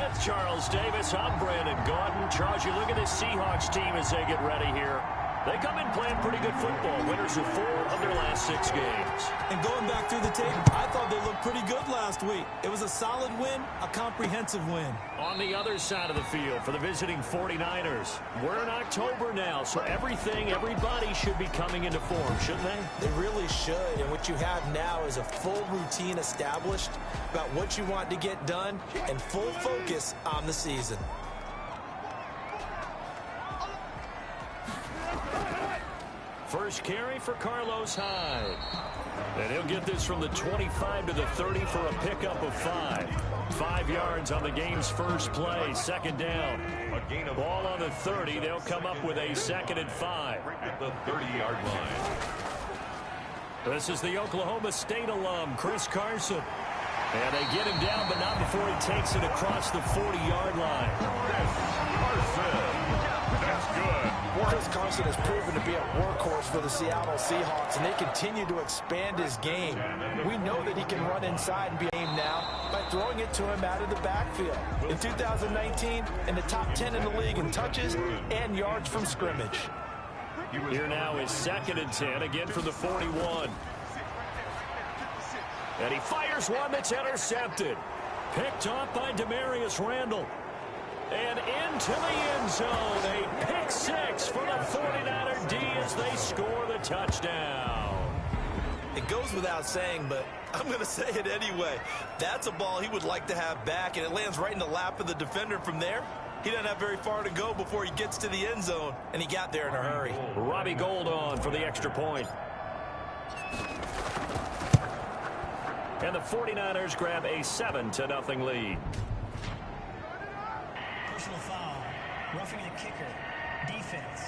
With Charles Davis, I'm Brandon Gaudin. Charles, you look at this Seahawks team as they get ready here. They come in playing pretty good football. Winners of 4 of their last 6 games. And going back through the tape, I thought they looked pretty good last week. It was a solid win, a comprehensive win. On the other side of the field for the visiting 49ers, we're in October now, so everybody should be coming into form, shouldn't they? They really should, and what you have now is a full routine established about what you want to get done and full focus on the season. First carry for Carlos Hyde. And he'll get this from the 25 to the 30 for a pickup of 5. 5 yards on the game's first play. Second down. Ball on the 30. They'll come up with a 2nd and 5. At the 30-yard line. This is the Oklahoma State alum, Chris Carson. And they get him down, but not before he takes it across the 40-yard line. That's good. Chris Carson has proven to be a workhorse for the Seattle Seahawks, and they continue to expand his game. We know that he can run inside and be aimed now by throwing it to him out of the backfield. In 2019, in the top 10 in the league in touches and yards from scrimmage. Here now is 2nd and 10, again from the 41. And he fires one that's intercepted. Picked off by Demarius Randall. And into the end zone, a pick 6 for the 49er D as they score the touchdown. It goes without saying, but I'm going to say it anyway. That's a ball he would like to have back, and it lands right in the lap of the defender from there. He doesn't have very far to go before he gets to the end zone, and he got there in a hurry. Robbie Gould on for the extra point. And the 49ers grab a 7-0 lead. Personal foul. Roughing the kicker. Defense.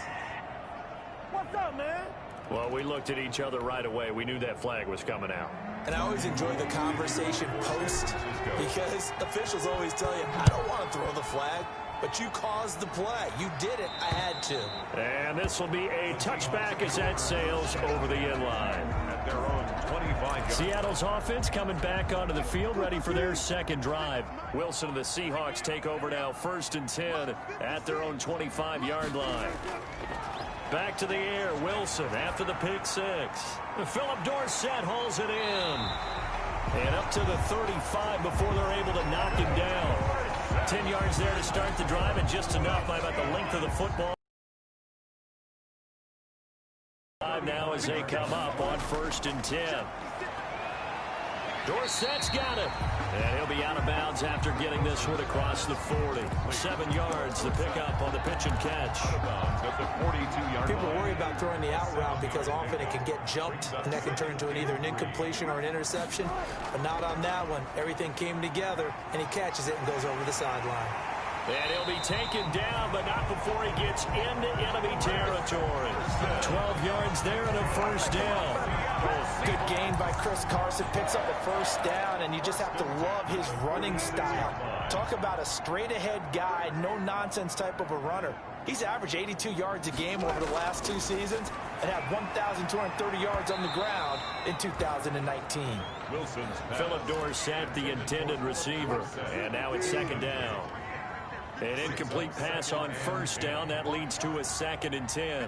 What's up, man? Well, we looked at each other right away. We knew that flag was coming out. And I always enjoy the conversation post because officials always tell you, I don't want to throw the flag, but you caused the play. You did it. I had to. And this will be a touchback as that sails over the end line. At their own 25. Seattle's offense coming back onto the field, ready for their second drive. Wilson and the Seahawks take over now, 1st and 10 at their own 25-yard line. Back to the air, Wilson after the pick 6. Philip Dorsett hauls it in. And up to the 35 before they're able to knock him down. 10 yards there to start the drive, and just enough by about the length of the football. Now as they come up on 1st and 10. Dorsett's got it. And he'll be out of bounds after getting this one across the 40. 7 yards, the pickup on the pitch and catch. At the 42-yard People line. worry about throwing the out route because often it can get jumped, and that can turn into either an incompletion or an interception. But not on that one. Everything came together, and he catches it and goes over the sideline. And he'll be taken down, but not before he gets into enemy territory. 12 yards there and a 1st down. Good gain by Chris Carson. Picks up a 1st down, and you just have to love his running style. Talk about a straight-ahead guy, no-nonsense type of a runner. He's averaged 82 yards a game over the last 2 seasons and had 1,230 yards on the ground in 2019. Wilson's Philip Dorsett, the intended receiver. And now it's 2nd down. An incomplete pass on 1st down. That leads to a 2nd and 10.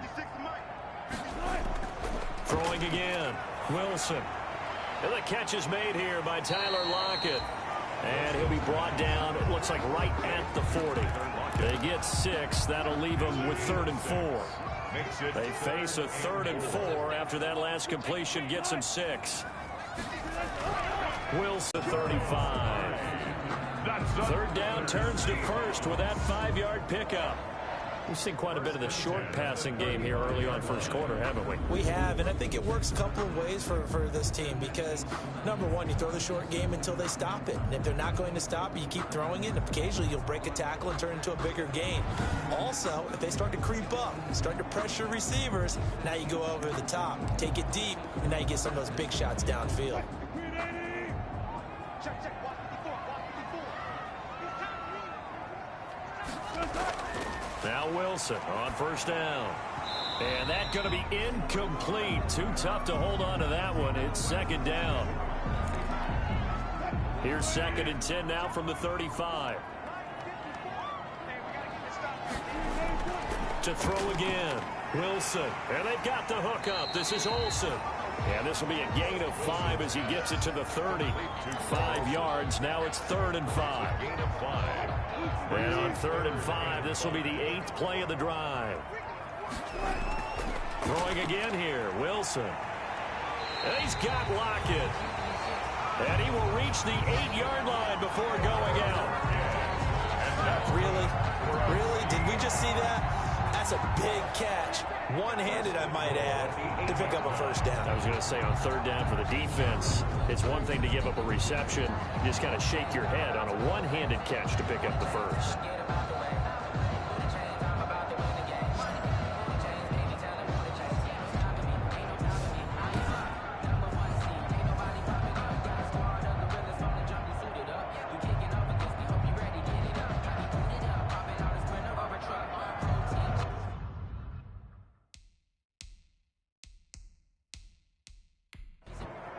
Throwing again. Wilson. And the catch is made here by Tyler Lockett. And he'll be brought down, it looks like right at the 40. They get 6. That'll leave them with 3rd and 4. They face a 3rd and 4 after that last completion gets them 6. Wilson 35. 3rd down turns to 1st with that 5-yard pickup. We've seen quite a bit of the short passing game here early on 1st quarter, haven't we? We have, and I think it works a couple of ways for this team because, number one, you throw the short game until they stop it. And if they're not going to stop it, you keep throwing it, and occasionally you'll break a tackle and turn it into a bigger gain. Also, if they start to creep up, start to pressure receivers, now you go over the top, take it deep, and now you get some of those big shots downfield. Now Wilson on 1st down. And that's going to be incomplete. Too tough to hold on to that one. It's 2nd down. Here's 2nd and 10 now from the 35. to throw again. Wilson. And they've got the hook up. This is Olsen. And this will be a gain of 5 as he gets it to the 30. 5 yards. Now it's 3rd and 5. Gain of 5. And on 3rd and 5, this will be the 8th play of the drive. Throwing again here. Wilson. And he's got Lockett. And he will reach the 8-yard line before going out. Really? Really? Did we just see that? That's a big catch. One-handed, I might add, to pick up a first down. I was going to say on 3rd down for the defense, it's one thing to give up a reception. You just kind of shake your head on a one-handed catch to pick up the first.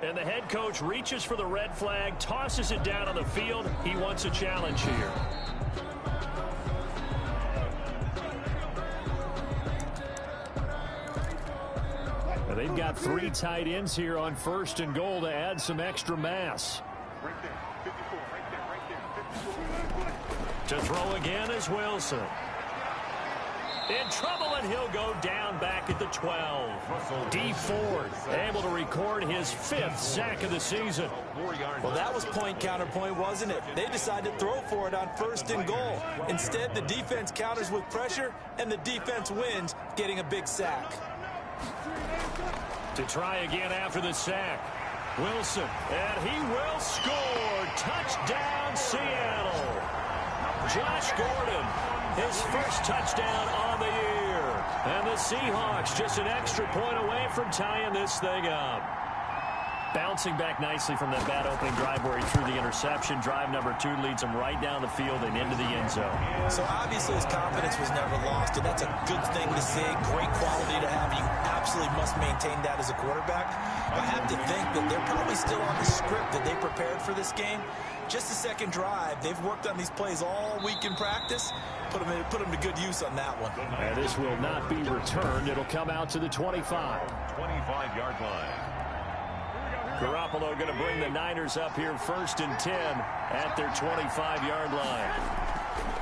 And the head coach reaches for the red flag, tosses it down on the field. He wants a challenge here. And they've got 3 tight ends here on 1st and goal to add some extra mass. To throw again is Wilson. In trouble, and he'll go down back at the 12. D Ford able to record his 5th sack of the season. Well, that was point counterpoint, wasn't it? They decided to throw for it on 1st and goal. Instead, the defense counters with pressure, and the defense wins, getting a big sack. To try again after the sack. Wilson, and he will score. Touchdown, Seattle. Josh Gordon, his 1st touchdown on the year. And the Seahawks just an extra point away from tying this thing up. Bouncing back nicely from that bad opening drive where he threw the interception. Drive number 2 leads him right down the field and into the end zone. So obviously his confidence was never lost, and that's a good thing to see. Great quality to have. You absolutely must maintain that as a quarterback. I have to think that they're probably still on the script that they prepared for this game. Just the 2nd drive. They've worked on these plays all week in practice. Put them to good use on that one. And this will not be returned. It'll come out to the 25. 25-yard line. Garoppolo going to bring the Niners up here 1st and 10 at their 25-yard line.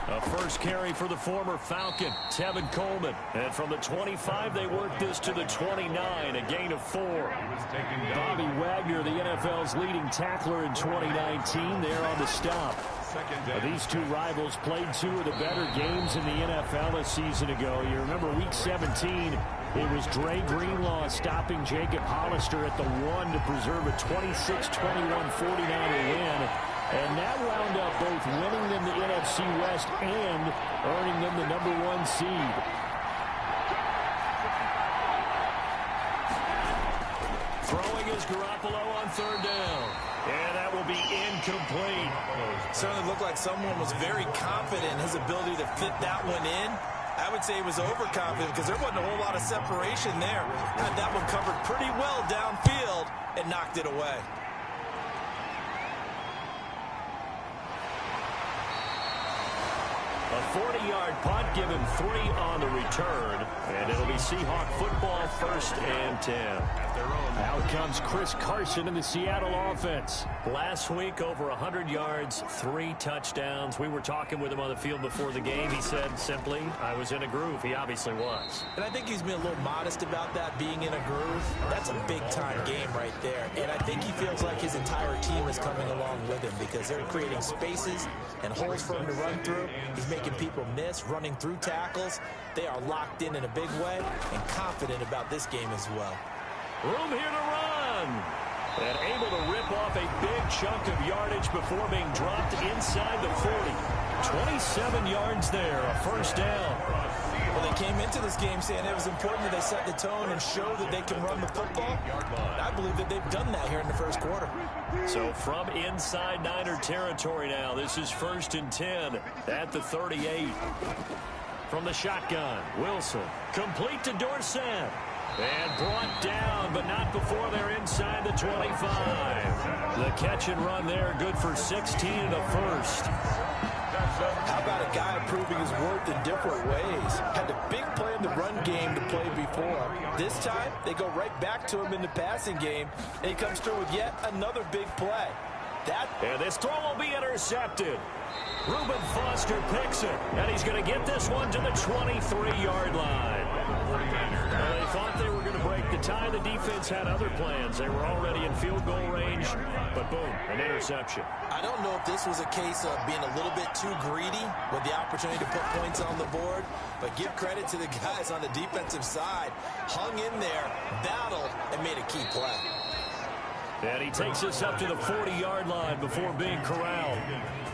A first carry for the former Falcon, Tevin Coleman. And from the 25, they work this to the 29, a gain of 4. Bobby Wagner, the NFL's leading tackler in 2019, there on the stop. These 2 rivals played 2 of the better games in the NFL a season ago. You remember Week 17, it was Dre Greenlaw stopping Jacob Hollister at the 1 to preserve a 26-21 49er win. And that wound up both winning them the NFC West and earning them the number 1 seed. Throwing is Garoppolo on 3rd down. And that will be incomplete. Certainly looked like someone was very confident in his ability to fit that one in. I would say he was overconfident because there wasn't a whole lot of separation there. Had that one covered pretty well downfield and knocked it away. A 40-yard punt, give him 3 on the return, and it'll be Seahawk football 1st and 10. Out comes Chris Carson in the Seattle offense. Last week, over 100 yards, 3 touchdowns. We were talking with him on the field before the game. He said simply, I was in a groove. He obviously was. And I think he's been a little modest about that, being in a groove. That's a big-time game right there. And I think he feels like his entire team is coming along with him because they're creating spaces and holes for him to run through. He's making people miss, running through tackles. They are locked in a big way and confident about this game as well. Room here to run. And able to rip off a big chunk of yardage before being dropped inside the 40. 27 yards there, a first down. Well, they came into this game saying it was important that they set the tone and show that they can run the football. I believe that they've done that here in the first quarter. So from inside Niner territory now, this is 1st and 10 at the 38. From the shotgun, Wilson, complete to Dorsett. And brought down, but not before they're inside the 25. The catch and run there, good for 16 and a first. How about a guy proving his worth in different ways? Had a big play in the game to play before. This time, they go right back to him in the passing game, and he comes through with yet another big play. And this throw will be intercepted. Reuben Foster picks it, and he's going to get this one to the 23-yard line. Well, they thought they were going to break the tie. The defense had other plans. They were already in field goal range, but boom, an interception. I don't know if this was a case of being a little bit too greedy with the opportunity to put points on the board, but give credit to the guys on the defensive side. Hung in there, battled, and made a key play. And he takes us up to the 40-yard line before being corralled.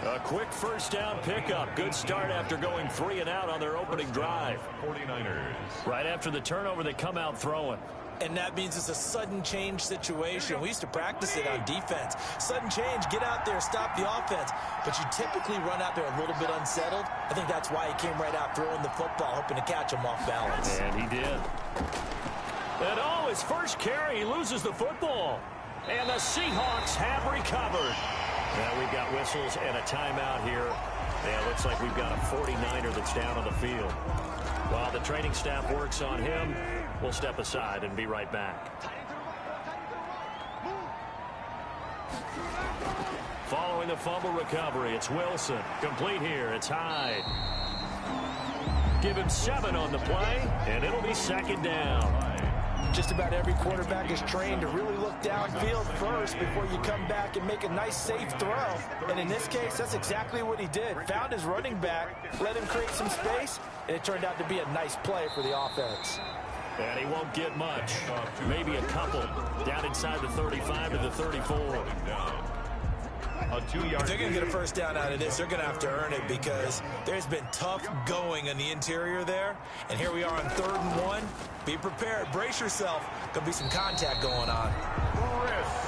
A quick first down pickup. Good start after going 3 and out on their opening drive. 49ers. Right after the turnover, they come out throwing. And that means it's a sudden change situation. We used to practice it on defense. Sudden change, get out there, stop the offense. But you typically run out there a little bit unsettled. I think that's why he came right out throwing the football, hoping to catch him off balance. And he did. And his first carry, he loses the football. And the Seahawks have recovered. Now we've got whistles and a timeout here. And it looks like we've got a 49er that's down on the field. While the training staff works on him, we'll step aside and be right back. Following the fumble recovery, it's Wilson. Complete here, it's Hyde. Give him 7 on the play, and it'll be second down. Just about every quarterback is trained to really look downfield first before you come back and make a nice, safe throw. And in this case, that's exactly what he did. Found his running back, let him create some space, and it turned out to be a nice play for the offense. And he won't get much. Maybe a couple. Down inside the 35 to the 34. If they're going to get a first down out of this, they're going to have to earn it because there's been tough going on the interior there. And here we are on 3rd and 1. Be prepared. Brace yourself. Going to be some contact going on.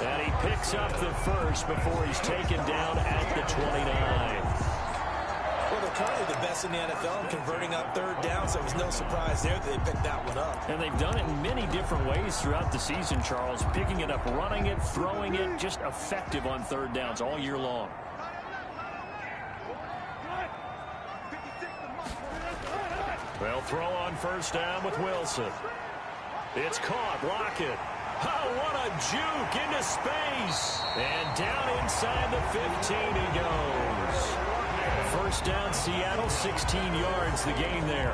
And he picks up the first before he's taken down at the 29. Well, they're currently the best in the NFL in converting on 3rd down, so it was no surprise there that they picked that one up. And they've done it in many different ways throughout the season, Charles. Picking it up, running it, throwing it, just effective on 3rd downs all year long. Well, throw on first down with Wilson. It's caught. Lockett. Oh, what a juke into space. And down inside the 15 he goes. First down, Seattle, 16 yards, the gain there.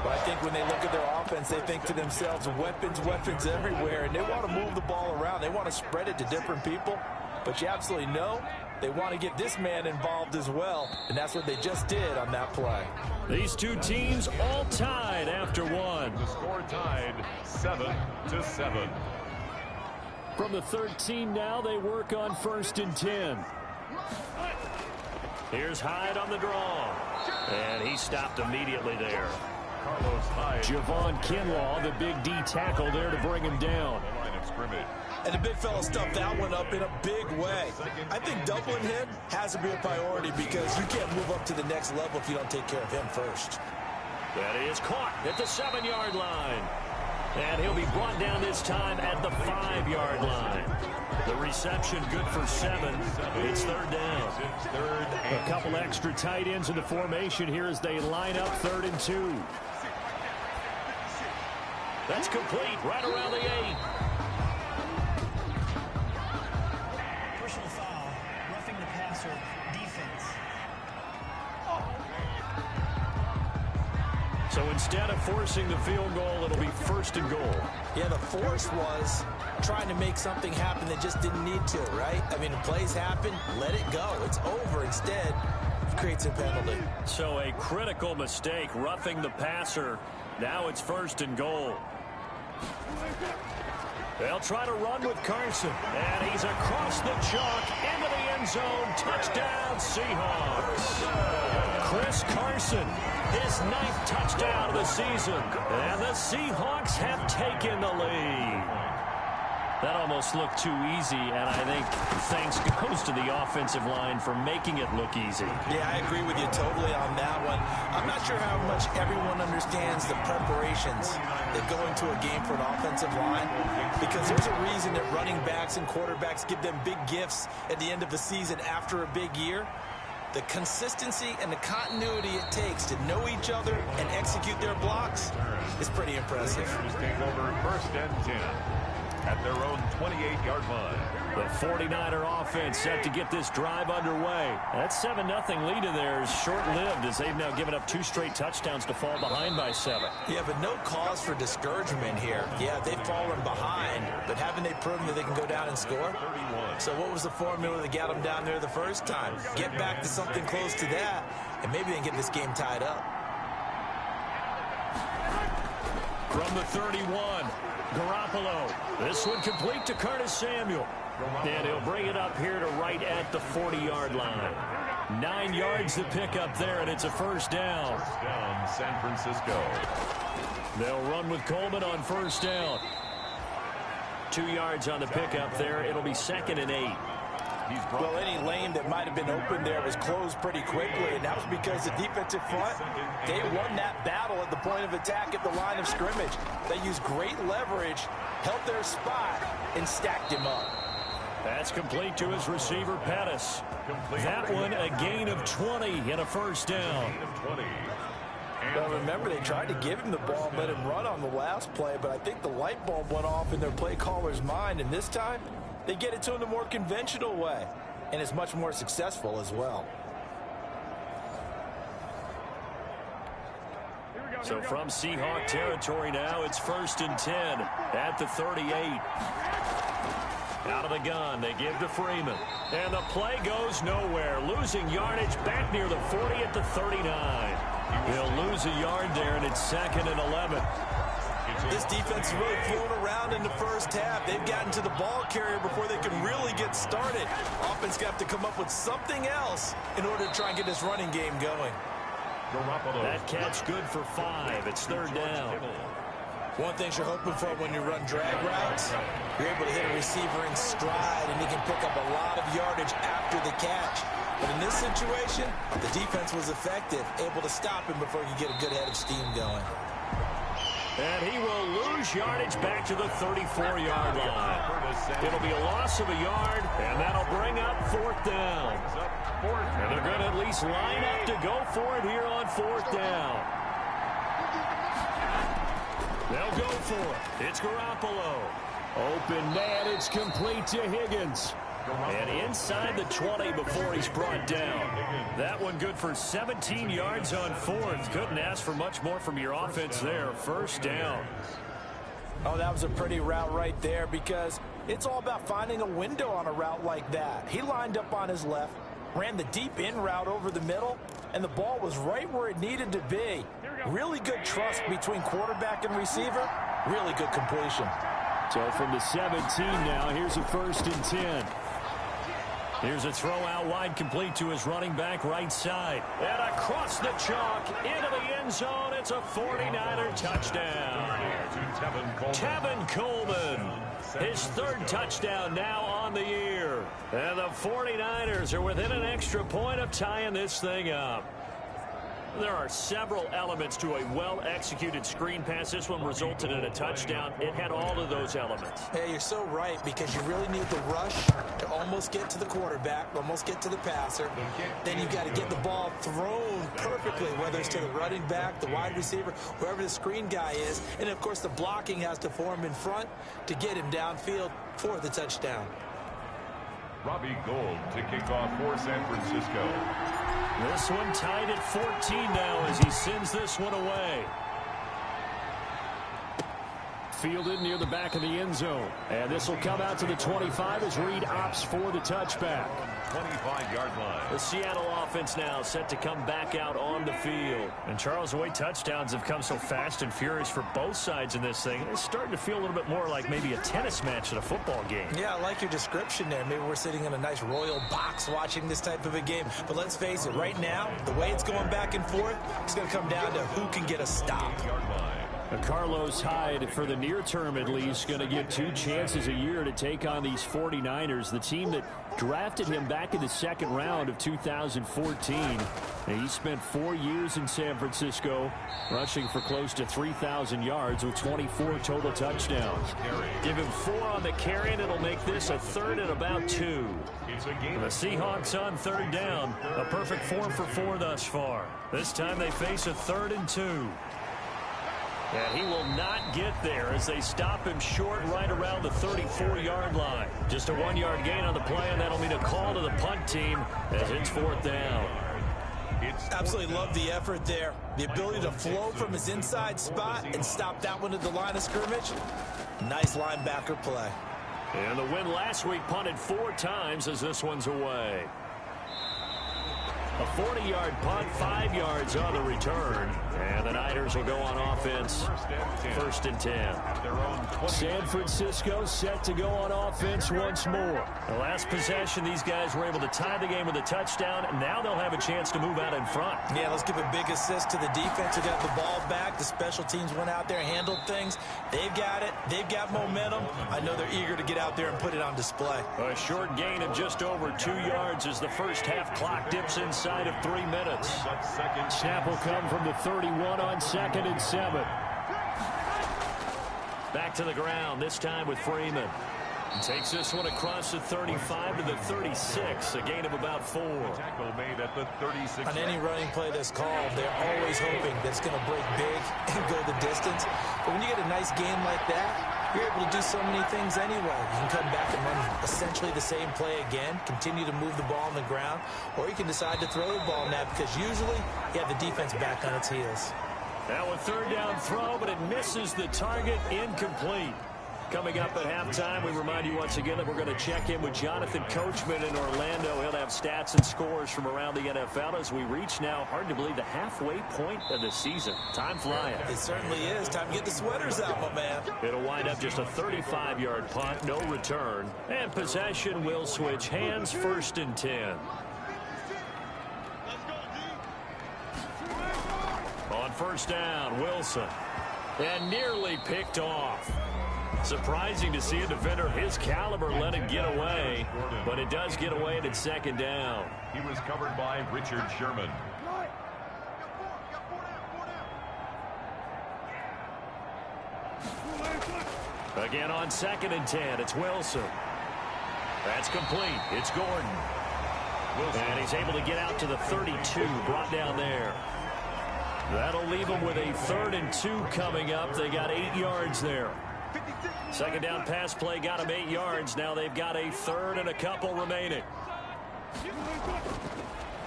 But I think when they look at their offense, they think to themselves, weapons, weapons everywhere, and they want to move the ball around. They want to spread it to different people. But you absolutely know they want to get this man involved as well, and that's what they just did on that play. These two teams all tied after one. The score tied 7-7. From the 13 now, they work on 1st and 10. Here's Hyde on the draw. And he stopped immediately there. Carlos Hyde. Javon Kinlaw, the big D tackle there to bring him down. Line of scrimmage. And the big fella stuffed that one up in a big way. I think doubling him has to be a priority because you can't move up to the next level if you don't take care of him first. That is caught at the 7-yard line. And he'll be brought down this time at the 5-yard line. The reception good for 7. It's 3rd down. A couple extra tight ends in the formation here as they line up 3rd and 2. That's complete right around the 8. Personal foul, roughing the passer, defense. So instead of forcing the field goal, it'll be 1st and goal. Yeah, the force was trying to make something happen that just didn't need to, right? I mean, the plays happen, let it go. It's over. Instead, it creates a penalty. So a critical mistake, roughing the passer. Now it's 1st and goal. They'll try to run with Carson. And he's across the chalk into the end zone. Touchdown, Seahawks. Chris Carson, his 9th touchdown of the season. And the Seahawks have taken the lead. That almost looked too easy, and I think thanks goes to the offensive line for making it look easy. Yeah, I agree with you totally on that one. I'm not sure how much everyone understands the preparations that go into a game for an offensive line, because there's a reason that running backs and quarterbacks give them big gifts at the end of the season after a big year. The consistency and the continuity it takes to know each other and execute their blocks is pretty impressive. Just take over first and 10 at their own 28-yard line. The 49er offense set to get this drive underway. That 7-0 lead of theirs short-lived as they've now given up 2 straight touchdowns to fall behind by 7. Yeah, but no cause for discouragement here. Yeah, they've fallen behind, but haven't they proven that they can go down and score? 31. So what was the formula that got them down there the first time? Get back to something close to that, and maybe they can get this game tied up. From the 31, Garoppolo. This one complete to Curtis Samuel. And he'll bring it up here to right at the 40-yard line. 9 yards to pick up there, and it's a first down. First down, San Francisco. They'll run with Coleman on first down. 2 yards on the pickup there. It'll be 2nd and 8. Well, any lane that might have been open there was closed pretty quickly, and that was because the defensive front, they won that battle at the point of attack at the line of scrimmage. They used great leverage, held their spot, and stacked him up. That's complete to his receiver, Pettis. That one, a gain of 20 and a first down. Well, remember, they tried to give him the ball and let him run on the last play, but I think the light bulb went off in their play caller's mind, and this time, they get it to him the more conventional way, and it's much more successful as well. So from Seahawk territory now, it's 1st and 10 at the 38. Out of the gun, they give to Freeman. And the play goes nowhere. Losing yardage back near the 40 at the 39. He'll lose a yard there, and it's 2nd and 11. This defense is really flown around in the first half. They've gotten to the ball carrier before they can really get started. Offense got to come up with something else in order to try and get this running game going. That catch good for 5. It's 3rd down. One thing you're hoping for when you run drag routes, you're able to hit a receiver in stride, and he can pick up a lot of yardage after the catch. But in this situation, the defense was effective, able to stop him before he could get a good head of steam going. And he will lose yardage back to the 34-yard line. It'll be a loss of a yard, and that'll bring up 4th down. And they're going to at least line up to go for it here on 4th down. They'll go for it. It's Garoppolo. Open man, it's complete to Higgins. And inside the 20 before he's brought down. That one good for 17 yards on 4th. Couldn't ask for much more from your offense there. 1st down. Oh, that was a pretty route right there because it's all about finding a window on a route like that. He lined up on his left, ran the deep in route over the middle, and the ball was right where it needed to be. Really good trust between quarterback and receiver. Really good completion. So from the 17 now, here's a 1st and 10. Here's a throw out wide complete to his running back right side. And across the chalk into the end zone. It's a 49er touchdown. Tevin Coleman. His 3rd touchdown now on the year. And the 49ers are within an extra point of tying this thing up. There are several elements to a well-executed screen pass. This one resulted in a touchdown. It had all of those elements. Yeah, you're so right because you really need the rush to almost get to the quarterback, almost get to the passer. Then you've got to get the ball thrown perfectly, whether it's to the running back, the wide receiver, whoever the screen guy is. And, of course, the blocking has to form in front to get him downfield for the touchdown. Robbie Gould to kick off for San Francisco. This one tied at 14 now as he sends this one away. Fielded near the back of the end zone. And this will come out to the 25 as Reed opts for the touchback. 25-yard line. The Seattle offense now set to come back out on the field. And Charles, the way touchdowns have come so fast and furious for both sides in this thing, it's starting to feel a little bit more like maybe a tennis match at a football game. Yeah, I like your description there. Maybe we're sitting in a nice royal box watching this type of a game. But let's face it, right now, the way it's going back and forth, it's going to come down to who can get a stop. 8-yard line. Carlos Hyde, for the near term at least, going to get 2 chances a year to take on these 49ers, the team that drafted him back in the second round of 2014. And he spent 4 years in San Francisco, rushing for close to 3,000 yards with 24 total touchdowns. Give him 4 on the carry, and it'll make this a 3rd and about 2. The Seahawks on 3rd down. A perfect 4 for 4 thus far. This time they face a 3rd and 2. And he will not get there as they stop him short right around the 34-yard line. Just a 1-yard gain on the play, and that'll mean a call to the punt team as it's 4th down. Absolutely love the effort there. The ability to flow from his inside spot and stop that one at the line of scrimmage. Nice linebacker play. And the win last week punted 4 times as this one's away. A 40-yard punt, 5 yards on the return. And the Niners will go on offense. 1st and 10. San Francisco set to go on offense once more. The last possession, these guys were able to tie the game with a touchdown. And now they'll have a chance to move out in front. Yeah, let's give a big assist to the defense who got the ball back. The special teams went out there, handled things. They've got it. They've got momentum. I know they're eager to get out there and put it on display. A short gain of just over 2 yards as the first half clock dips inside of 3 minutes. Snap will come from the 31 on 2nd and 7. Back to the ground, this time with Freeman. Takes this one across the 35 to the 36, a gain of about 4. Tackle made at the 36. On any running play that's called, they're always hoping that it's going to break big and go the distance. But when you get a nice gain like that, you're able to do so many things anyway. You can come back and run essentially the same play again, continue to move the ball on the ground, or you can decide to throw the ball now because usually you have the defense back on its heels. Now a 3rd down throw, but it misses the target, incomplete. Coming up at halftime, we remind you once again that we're going to check in with Jonathan Coachman in Orlando. He'll have stats and scores from around the NFL as we reach now, hard to believe, the halfway point of the season. Time flying. It certainly is. Time to get the sweaters out, my man. It'll wind up just a 35-yard punt, no return. And possession will switch hands, 1st and 10. On 1st down, Wilson. And nearly picked off. Surprising to see a defender of his caliber let it get away, but it does get away and it's 2nd down. He was covered by Richard Sherman. Again on 2nd and 10, it's Wilson. That's complete. It's Gordon. And he's able to get out to the 32, brought down there. That'll leave him with a 3rd and 2 coming up. They got 8 yards there. 2nd down pass play got him 8 yards. Now they've got a 3rd and a couple remaining.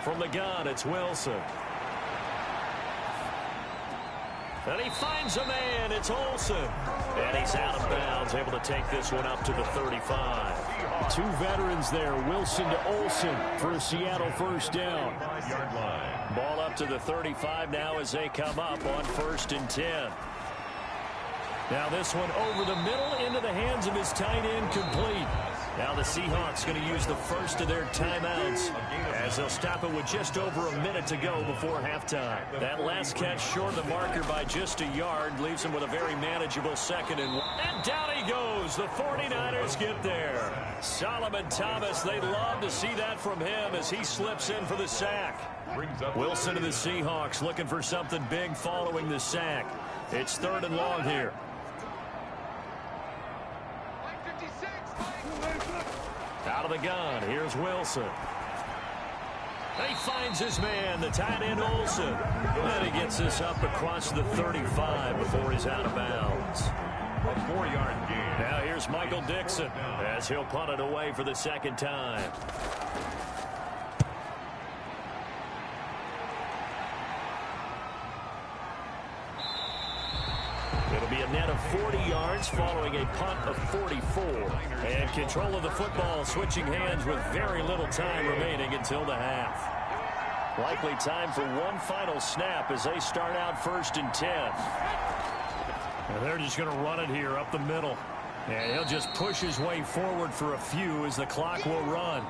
From the gun, it's Wilson. And he finds a man. It's Olsen. And he's out of bounds, able to take this one up to the 35. 2 veterans there, Wilson to Olsen for a Seattle 1st down. Ball up to the 35 now as they come up on 1st and 10. Now this one over the middle into the hands of his tight end, complete. Now the Seahawks going to use the first of their timeouts as they'll stop it with just over a minute to go before halftime. That last catch short of the marker by just a yard leaves him with a very manageable 2nd and 1. And down he goes. The 49ers get there. Solomon Thomas, they'd love to see that from him as he slips in for the sack. Wilson to the Seahawks looking for something big following the sack. It's 3rd and long here. Out of the gun, here's Wilson. He finds his man, the tight end Olsen. And he gets this up across the 35 before he's out of bounds. A 4-yard gain. Now here's Michael Dixon as he'll punt it away for the 2nd time. It'll be a net of 40 yards following a punt of 44. And control of the football switching hands with very little time remaining until the half. Likely time for one final snap as they start out 1st and 10. And they're just going to run it here up the middle. And he'll just push his way forward for a few as the clock will run.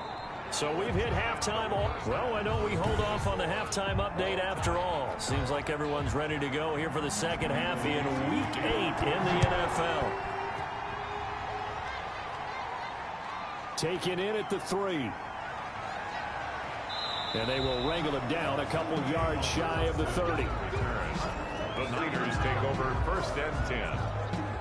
So we've hit halftime. Well, why don't we hold off on the halftime update after all? Seems like everyone's ready to go here for the second half in Week 8 in the NFL. Taken in at the 3. And they will wrangle him down a couple yards shy of the 30. The Niners take over 1st and 10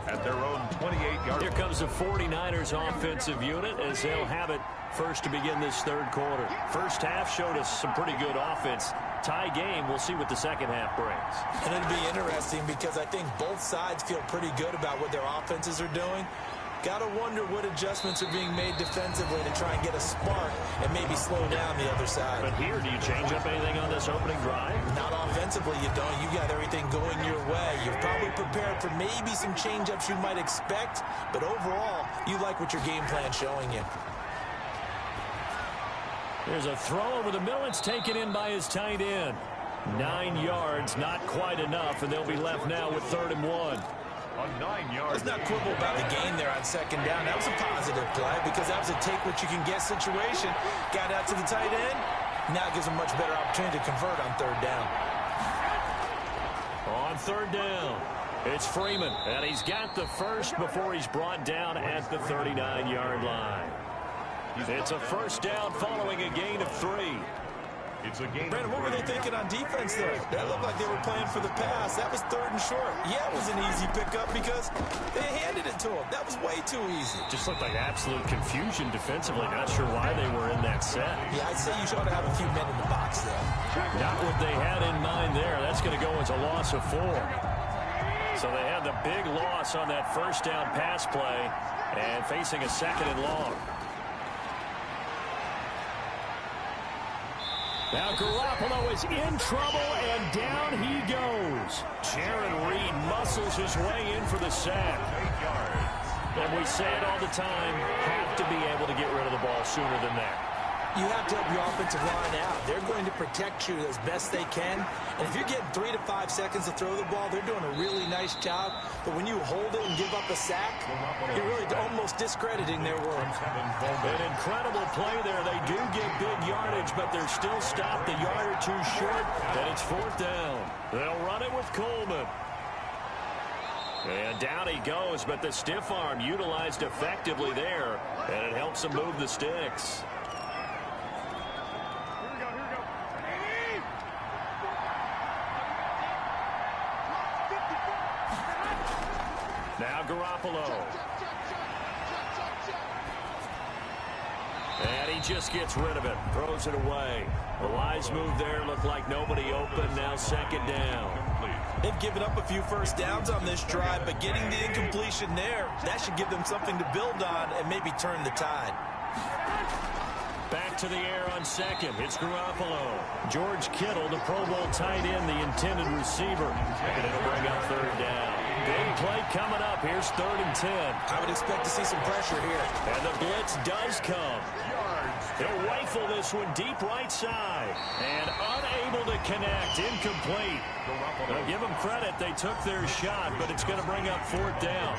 at their own 28-yard. Here comes the 49ers offensive unit as they'll have it first to begin this third quarter. First half showed us some pretty good offense. Tie game. We'll see what the second half brings. And it'll be interesting because I think both sides feel pretty good about what their offenses are doing. Got to wonder what adjustments are being made defensively to try and get a spark and maybe slow down the other side. But here, do you change up anything on this opening drive? Not offensively, you don't. You got everything going your way. You're probably prepared for maybe some change-ups you might expect, but overall, you like what your game plan's showing you. There's a throw over the middle. It's taken in by his tight end. 9 yards, not quite enough, and they'll be left now with 3rd and 1. On 9 yards. Let's not quibble about the gain there on second down. That was a positive play because that was a take-what-you-can-get situation. Got out to the tight end. Now it gives him much better opportunity to convert on 3rd down. On 3rd down, it's Freeman, and he's got the first before he's brought down at the 39-yard line. It's a 1st down following a gain of 3. It's a gain. Brandon, what were they thinking on defense there? That looked like they were playing for the pass. That was 3rd and short. Yeah, it was an easy pickup because they handed it to him. That was way too easy. Just looked like absolute confusion defensively. Not sure why they were in that set. Yeah, I'd say you should have a few men in the box there. Not what they had in mind there. That's going to go as a loss of 4. So they had the big loss on that 1st down pass play and facing a 2nd and long. Now Garoppolo is in trouble, and down he goes. Jaron Reed muscles his way in for the sack. 8 yards. And we say it all the time, have to be able to get rid of the ball sooner than that. You have to help your offensive line out. They're going to protect you as best they can. And if you're getting 3 to 5 seconds to throw the ball, they're doing a really nice job. But when you hold it and give up a sack, you're really almost discrediting their work. An incredible play there. They do get big yardage, but they're still stopped a yard or 2 short, and it's 4th down. They'll run it with Coleman. And down he goes, but the stiff arm utilized effectively there, and it helps him move the sticks. Now Garoppolo. And he just gets rid of it. Throws it away. The wise move there. Looked like nobody open. Now 2nd down. They've given up a few 1st downs on this drive, but getting the incompletion there, that should give them something to build on and maybe turn the tide. Back to the air on 2nd. It's Garoppolo. George Kittle, the Pro Bowl tight end, the intended receiver. And it'll bring up 3rd down. Big play coming up. Here's 3rd and 10. I would expect to see some pressure here. And the blitz does come. He'll rifle this one deep right side. And unable to connect. Incomplete. Now give them credit. They took their shot, but it's going to bring up 4th down.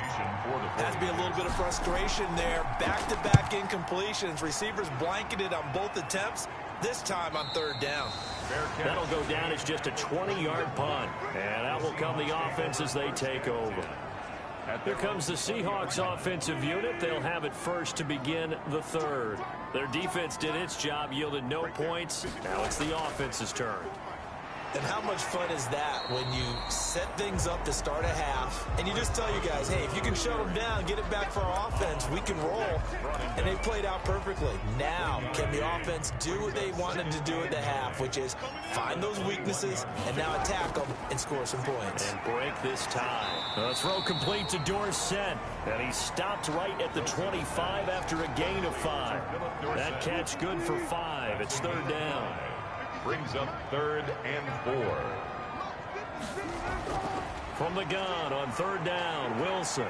Has to be a little bit of frustration there. Back-to-back incompletions. Receivers blanketed on both attempts. This time on 3rd down. That'll go down as just a 20-yard punt. And out will come the offense as they take over. Here comes the Seahawks offensive unit. They'll have it first to begin the 3rd. Their defense did its job, yielded no points. Now it's the offense's turn. And how much fun is that when you set things up to start a half and you just tell you guys, hey, if you can shut them down, get it back for our offense, we can roll. And they played out perfectly. Now, can the offense do what they wanted to do at the half, which is find those weaknesses and now attack them and score some points. And break this tie. The throw complete to Dorsett. And he stopped right at the 25 after a gain of 5. That catch good for 5. It's 3rd down. Brings up 3rd and 4. From the gun on 3rd down, Wilson.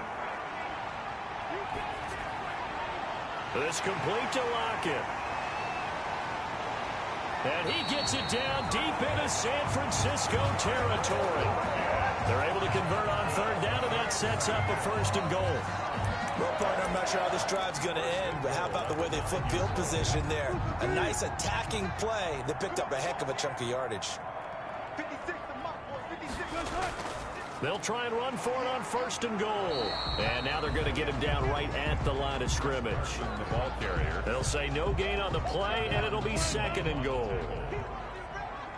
This complete to Lockett. And he gets it down deep into San Francisco territory. They're able to convert on 3rd down, and that sets up a 1st and goal. Well, partner, I'm not sure how this drive's going to end, but how about the way they flip field position there? A nice attacking play that picked up a heck of a chunk of yardage. 56 to Mott, boy. 56. They'll try and run for it on 1st and goal. And now they're going to get him down right at the line of scrimmage. The ball carrier. They'll say no gain on the play, and it'll be 2nd and goal.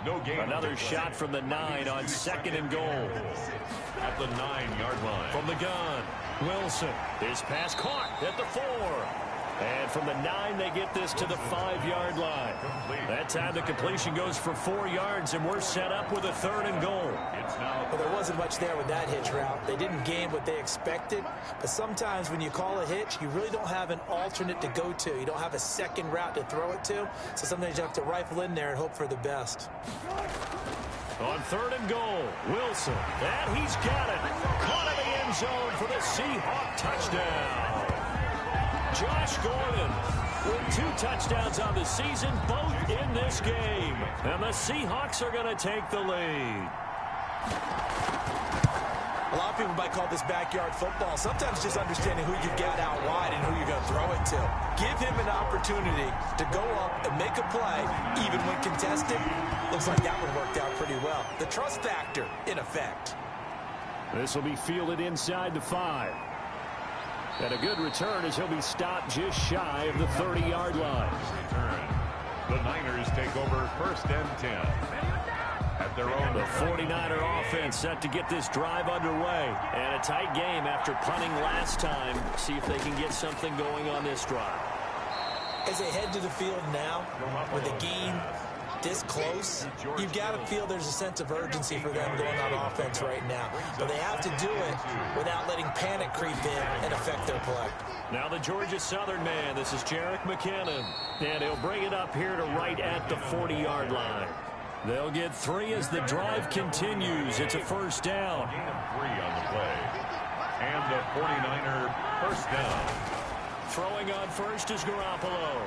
No gain. Another shot from the 9 on 2nd and goal. At the 9-yard line. From the gun, Wilson. His pass caught at the 4. And from the 9, they get this to the 5-yard line. That time the completion goes for 4 yards, and we're set up with a 3rd and goal. Well, there wasn't much there with that hitch route. They didn't gain what they expected, but sometimes when you call a hitch, you really don't have an alternate to go to. You don't have a second route to throw it to, so sometimes you have to rifle in there and hope for the best. On 3rd and goal, Wilson. And he's got it. Caught in the end zone for the Seahawk touchdown. Josh Gordon with 2 touchdowns on the season, both in this game. And the Seahawks are going to take the lead. A lot of people might call this backyard football. Sometimes just understanding who you've got out wide and who you're going to throw it to. Give him an opportunity to go up and make a play, even when contested. Looks like that one worked out pretty well. The trust factor, in effect. This will be fielded inside the 5. And a good return as he'll be stopped just shy of the 30-yard line. The Niners take over 1st and 10. At their own. The 49er offense set to get this drive underway. And a tight game after punting last time. See if they can get something going on this drive. As they head to the field now, with the game this close, you've got to feel there's a sense of urgency for them going on offense right now. But they have to do it without letting panic creep in and affect their play. Now the Georgia Southern man, this is Jerick McKinnon. And he'll bring it up here to right at the 40-yard line. They'll get 3 as the drive continues. It's a 1st down. Gain of 3 on the play. And the 49er 1st down. Throwing on 1st is Garoppolo.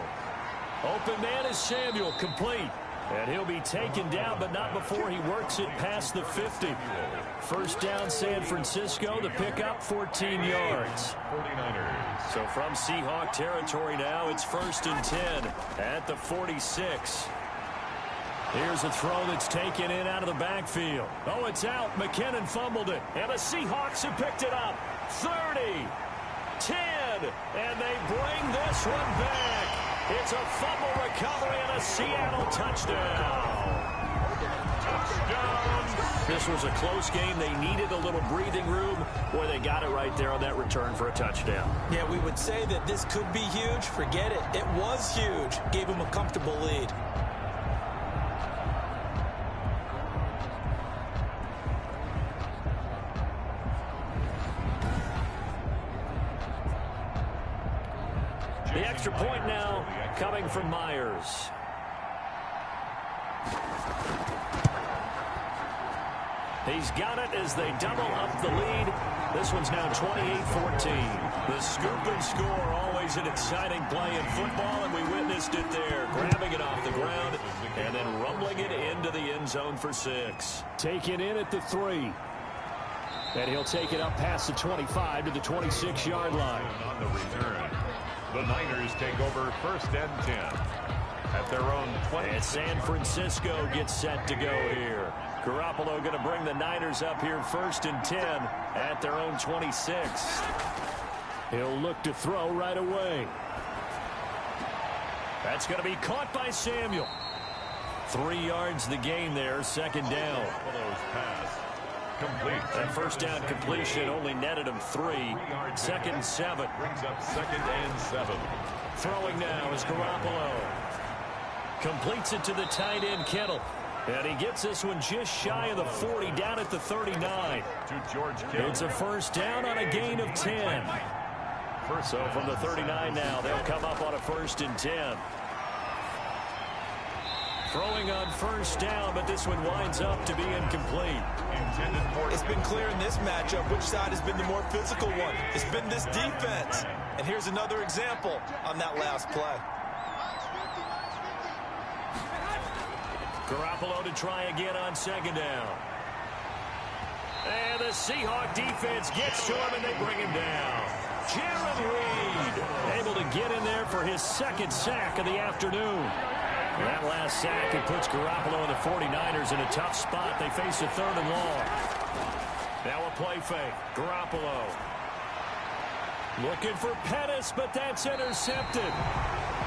Open man is Samuel, complete. And he'll be taken down, but not before he works it past the 50. 1st down, San Francisco. The pickup, 14 yards. 49ers. So from Seahawk territory now, it's 1st and 10 at the 46. Here's a throw that's taken in out of the backfield. Oh, it's out. McKinnon fumbled it. And the Seahawks have picked it up. 30, 10, and they bring this one back. It's a fumble recovery and a Seattle touchdown. Touchdown. This was a close game. They needed a little breathing room. Boy, they got it right there on that return for a touchdown. Yeah, we would say that this could be huge. Forget it. It was huge. Gave them a comfortable lead. The extra point now coming from Myers. He's got it as they double up the lead. This one's now 28-14. The scoop and score, always an exciting play in football, and we witnessed it there. Grabbing it off the ground and then rumbling it into the end zone for 6. Taken in at the 3. And he'll take it up past the 25 to the 26-yard line. On the return. The Niners take over 1st and 10 at their own 20. And San Francisco gets set to go here. Garoppolo going to bring the Niners up here 1st and 10 at their own 26. He'll look to throw right away. That's going to be caught by Samuel. 3 yards the gain there, 2nd down. Pass. Complete. That 1st down completion only netted him 3. 2nd and 7. Brings up 2nd and 7. Throwing now is Garoppolo. Completes it to the tight end, Kittle. And he gets this one just shy of the 40, down at the 39. To George Kittle. It's a 1st down on a gain of 10. So from the 39 now, they'll come up on a 1st and 10. Throwing on 1st down, but this one winds up to be incomplete. It's been clear in this matchup which side has been the more physical one. It's been this defense. And here's another example on that last play. Garoppolo to try again on 2nd down. And the Seahawk defense gets to him, and they bring him down. Jaron Reed able to get in there for his second sack of the afternoon. That last sack, it puts Garoppolo and the 49ers in a tough spot. They face a 3rd and long. Now a play fake. Garoppolo looking for Pettis, but that's intercepted.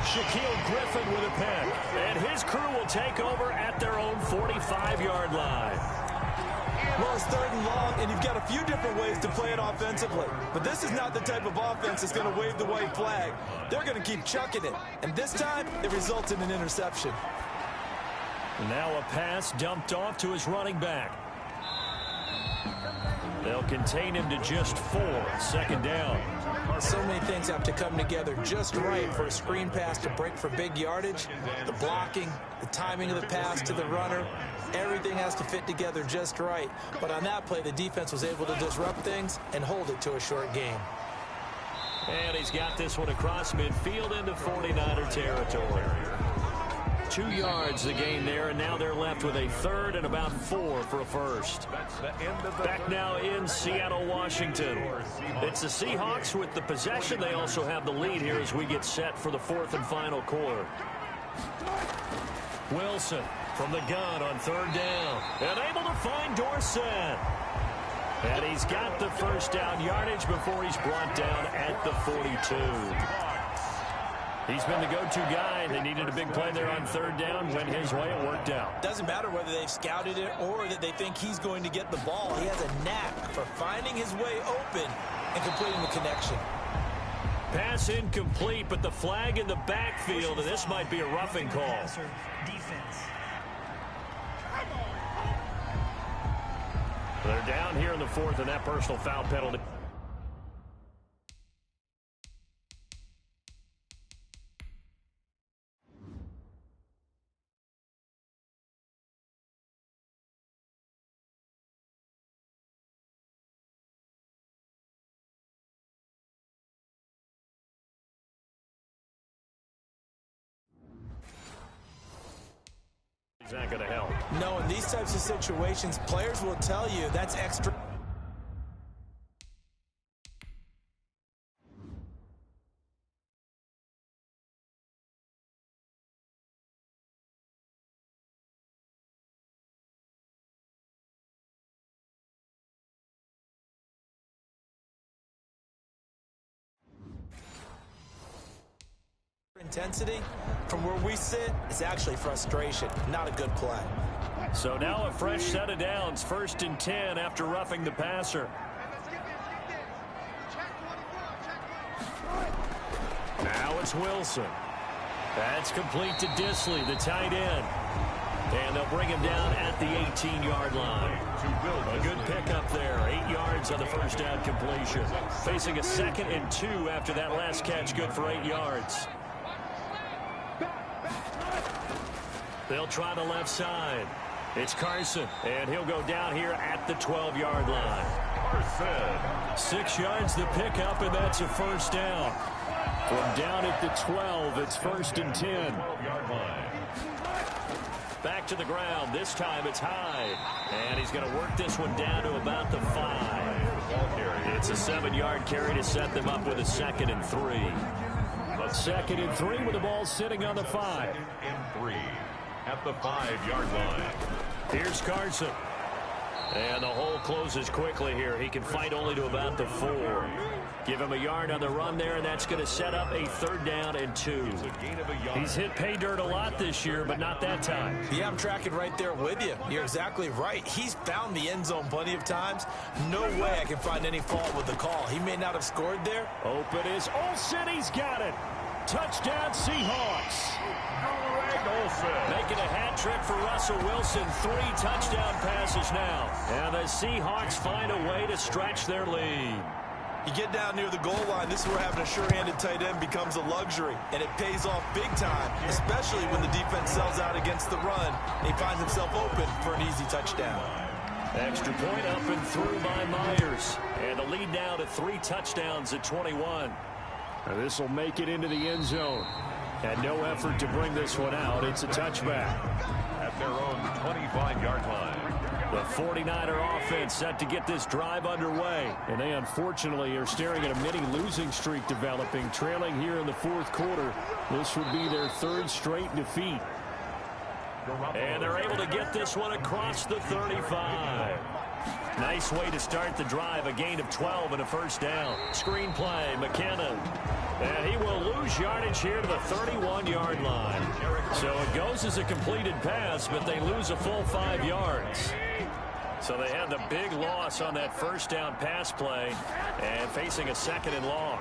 Shaquille Griffin with a pick. And his crew will take over at their own 45-yard line. Well, it's 3rd and long, and you've got a few different ways to play it offensively. But this is not the type of offense that's going to wave the white flag. They're going to keep chucking it. And this time, it results in an interception. Now a pass dumped off to his running back. They'll contain him to just 4. 2nd down. So many things have to come together just right for a screen pass to break for big yardage. The blocking, the timing of the pass to the runner, everything has to fit together just right. But on that play, the defense was able to disrupt things and hold it to a short gain. And he's got this one across midfield into 49er territory. 2 yards the gain there, and now they're left with a 3rd and about 4 for a first. Back now in Seattle, Washington. It's the Seahawks with the possession. They also have the lead here as we get set for the 4th and final quarter. Wilson from the gun on 3rd down, and able to find Dorsett. And he's got the first down yardage before he's brought down at the 42. He's been the go-to guy. They needed a big play there on 3rd down. Went his way. It worked out. Doesn't matter whether they've scouted it or that they think he's going to get the ball. He has a knack for finding his way open and completing the connection. Pass incomplete, but the flag in the backfield, and this might be a roughing call. Defense. They're down here in the 4th, and that personal foul penalty. Not going to help. No, in these types of situations, players will tell you that's extra. Intensity from where we sit is actually frustration, not a good play. So now a fresh set of downs, 1st and 10 after roughing the passer. Now it's Wilson. That's complete to Disley, the tight end. And they'll bring him down at the 18-yard line. A good pickup there. 8 yards on the first down completion. Facing a 2nd and 2 after that last catch, good for 8 yards. They'll try the left side. It's Carson, and he'll go down here at the 12-yard line. Carson. 6 yards the pickup, and that's a first down. From down at the 12, it's 1st and 10. 12-yard line. Back to the ground. This time it's Hyde. And he's going to work this one down to about the 5. It's a 7-yard carry to set them up with a 2nd and 3. A 2nd and 3 with the ball sitting on the 5. 2nd and 3 at the 5-yard line. Here's Carson. And the hole closes quickly here. He can fight only to about the 4. Give him a yard on the run there, and that's going to set up a 3rd down and 2. He's hit pay dirt a lot this year, but not that time. Yeah, I'm tracking right there with you. You're exactly right. He's found the end zone plenty of times. No way I can find any fault with the call. He may not have scored there. Open is Olsen. He's got it. Touchdown, Seahawks. Making a hat trick for Russell Wilson. 3 touchdown passes now. And the Seahawks find a way to stretch their lead. You get down near the goal line, this is where having a sure-handed tight end becomes a luxury, and it pays off big time, especially when the defense sells out against the run, and he finds himself open for an easy touchdown. Extra point up and through by Myers, and the lead now to 3 touchdowns at 21. Now this will make it into the end zone. And no effort to bring this one out. It's a touchback. At their own 25-yard line. The 49er offense set to get this drive underway. And they unfortunately are staring at a mini losing streak developing, trailing here in the fourth quarter. This would be their third straight defeat. And they're able to get this one across the 35. Nice way to start the drive, a gain of 12 and a first down. Screen play, McKinnon. And he will lose yardage here to the 31-yard line. So it goes as a completed pass, but they lose a full 5 yards. So they had the big loss on that first down pass play and facing a second and long.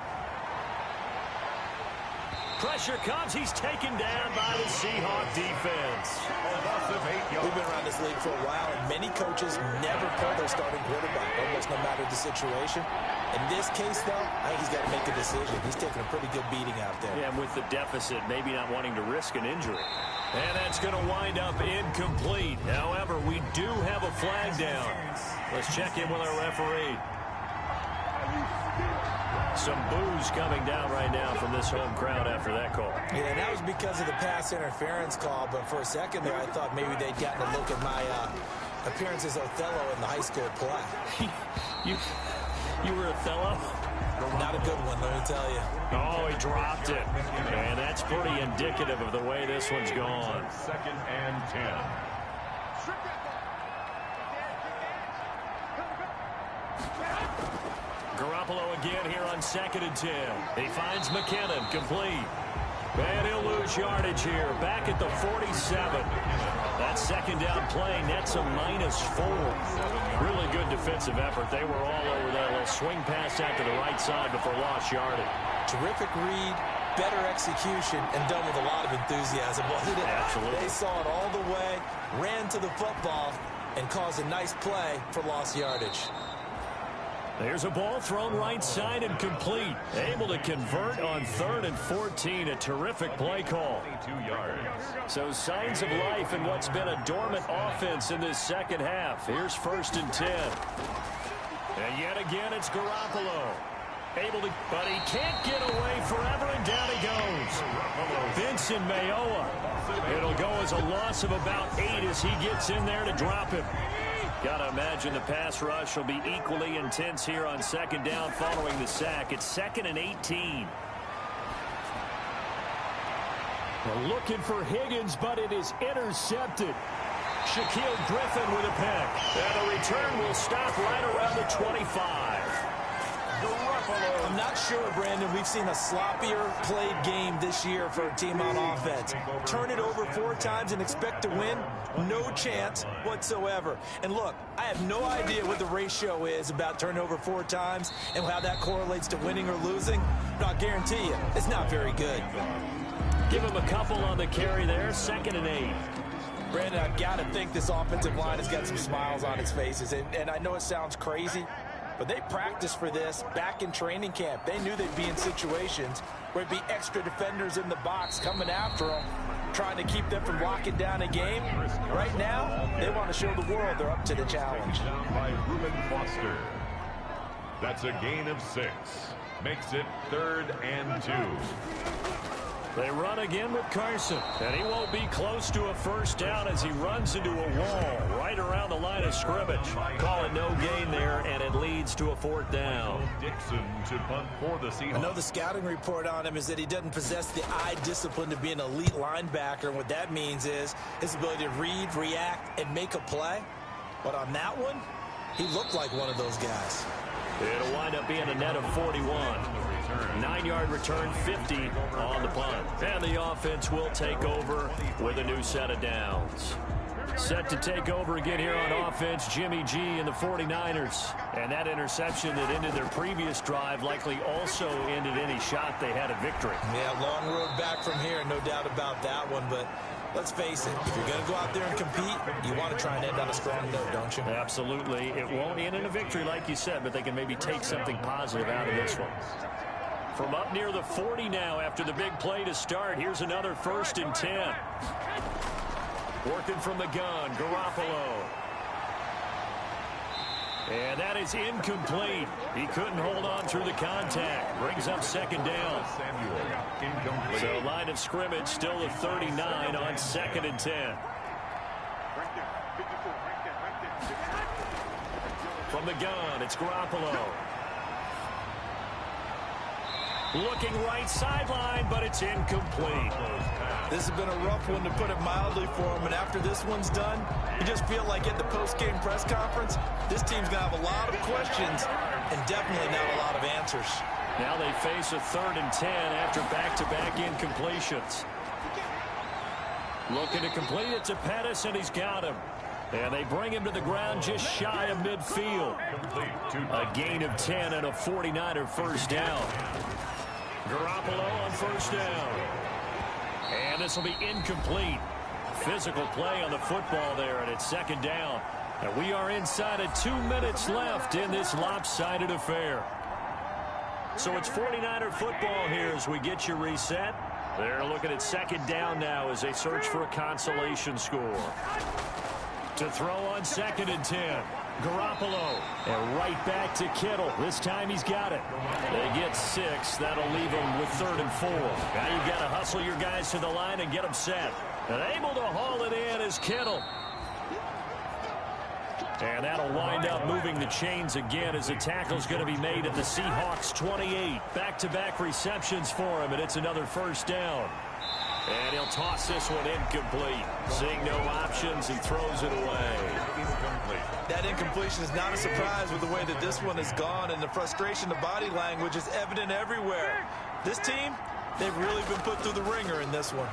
Pressure comes. He's taken down by the Seahawk defense. We've been around this league for a while, and many coaches never pull their starting quarterback, almost no matter the situation. In this case, though, I think he's got to make a decision. He's taking a pretty good beating out there. Yeah, and with the deficit, maybe not wanting to risk an injury. And that's going to wind up incomplete. However, we do have a flag down. Let's check in with our referee. Some boos coming down right now from this home crowd after that call. Yeah, and that was because of the pass interference call, but for a second there, I thought maybe they'd gotten a look at my appearance as Othello in the high school play. You were Othello? Not a good one, let me tell you. Oh, he dropped it. And that's pretty indicative of the way this one's gone. Second and 10. Garoppolo again here on second and 10. He finds McKinnon, complete. And he'll lose yardage here, back at the 47. That second down play nets a -4. Really good defensive effort. They were all over that little swing pass out to the right side before lost yardage. Terrific read, better execution, and done with a lot of enthusiasm, wasn't it? Absolutely. They saw it all the way, ran to the football, and caused a nice play for lost yardage. There's a ball thrown right side and complete. Able to convert on 3rd and 14. A terrific play call. 2 yards. So signs of life in what's been a dormant offense in this second half. Here's 1st and 10. And yet again, it's Garoppolo. But he can't get away forever, and down he goes. Vincent Mayoa. It'll go as a loss of about 8 as he gets in there to drop him. Got to imagine the pass rush will be equally intense here on second down following the sack. It's 2nd and 18. We're looking for Higgins, but it is intercepted. Shaquille Griffin with a pick. And the return will stop right around the 25. I'm not sure, Brandon, we've seen a sloppier played game this year for a team on offense. Turn it over 4 times and expect to win? No chance whatsoever. And look, I have no idea what the ratio is about turning over 4 times and how that correlates to winning or losing, but I'll guarantee you, it's not very good. Give him a couple on the carry there, 2nd and 8. Brandon, I've got to think this offensive line has got some smiles on its faces, and I know it sounds crazy, but they practiced for this back in training camp. They knew they'd be in situations where it'd be extra defenders in the box coming after them, trying to keep them from locking down a game. Right now, they want to show the world they're up to the challenge. Down by Reuben Foster. That's a gain of 6. Makes it 3rd and 2. They run again with Carson, and he won't be close to a first down as he runs into a wall right around the line of scrimmage. Call it no gain there, and it leads to a 4th down. Dixon to punt for the Seahawks. I know the scouting report on him is that he doesn't possess the eye discipline to be an elite linebacker, and what that means is his ability to read, react, and make a play. But on that one, he looked like one of those guys. It'll wind up being a net of 41. 9-yard return, 50 on the punt. And the offense will take over with a new set of downs. Set to take over again here on offense, Jimmy G and the 49ers. And that interception that ended their previous drive likely also ended any shot they had at victory. Yeah, long road back from here, no doubt about that one. But let's face it, if you're going to go out there and compete, you want to try and end on a strong note, don't you? Absolutely. It won't end in a victory like you said, but they can maybe take something positive out of this one. From up near the 40 now after the big play to start, here's another 1st and 10. Working from the gun, Garoppolo. And that is incomplete. He couldn't hold on through the contact. Brings up 2nd down. So line of scrimmage still the 39 on 2nd and 10. From the gun, it's Garoppolo. Looking right sideline, but it's incomplete. This has been a rough one, to put it mildly, for him. And after this one's done, you just feel like at the post-game press conference, this team's going to have a lot of questions and definitely not a lot of answers. Now they face a 3rd and 10 after back-to-back incompletions. Looking to complete it to Pettis, and he's got him. And they bring him to the ground just shy of midfield. A gain of 10 and a 49er first down. Garoppolo on first down. And this will be incomplete. Physical play on the football there, and it's 2nd down. And we are inside of 2 minutes left in this lopsided affair. So it's 49er football here as we get you reset. They're looking at 2nd down now as they search for a consolation score. To throw on 2nd and 10. Garoppolo. And right back to Kittle. This time he's got it. They get 6. That'll leave them with 3rd and 4. Now you've got to hustle your guys to the line and get them set. And able to haul it in is Kittle. And that'll wind up moving the chains again as the tackle's going to be made at the Seahawks 28. Back-to-back receptions for him, and it's another first down. And he'll toss this one incomplete. Seeing no options, he throws it away. That incompletion is not a surprise with the way that this one has gone, and the frustration of body language is evident everywhere. This team, they've really been put through the ringer in this one.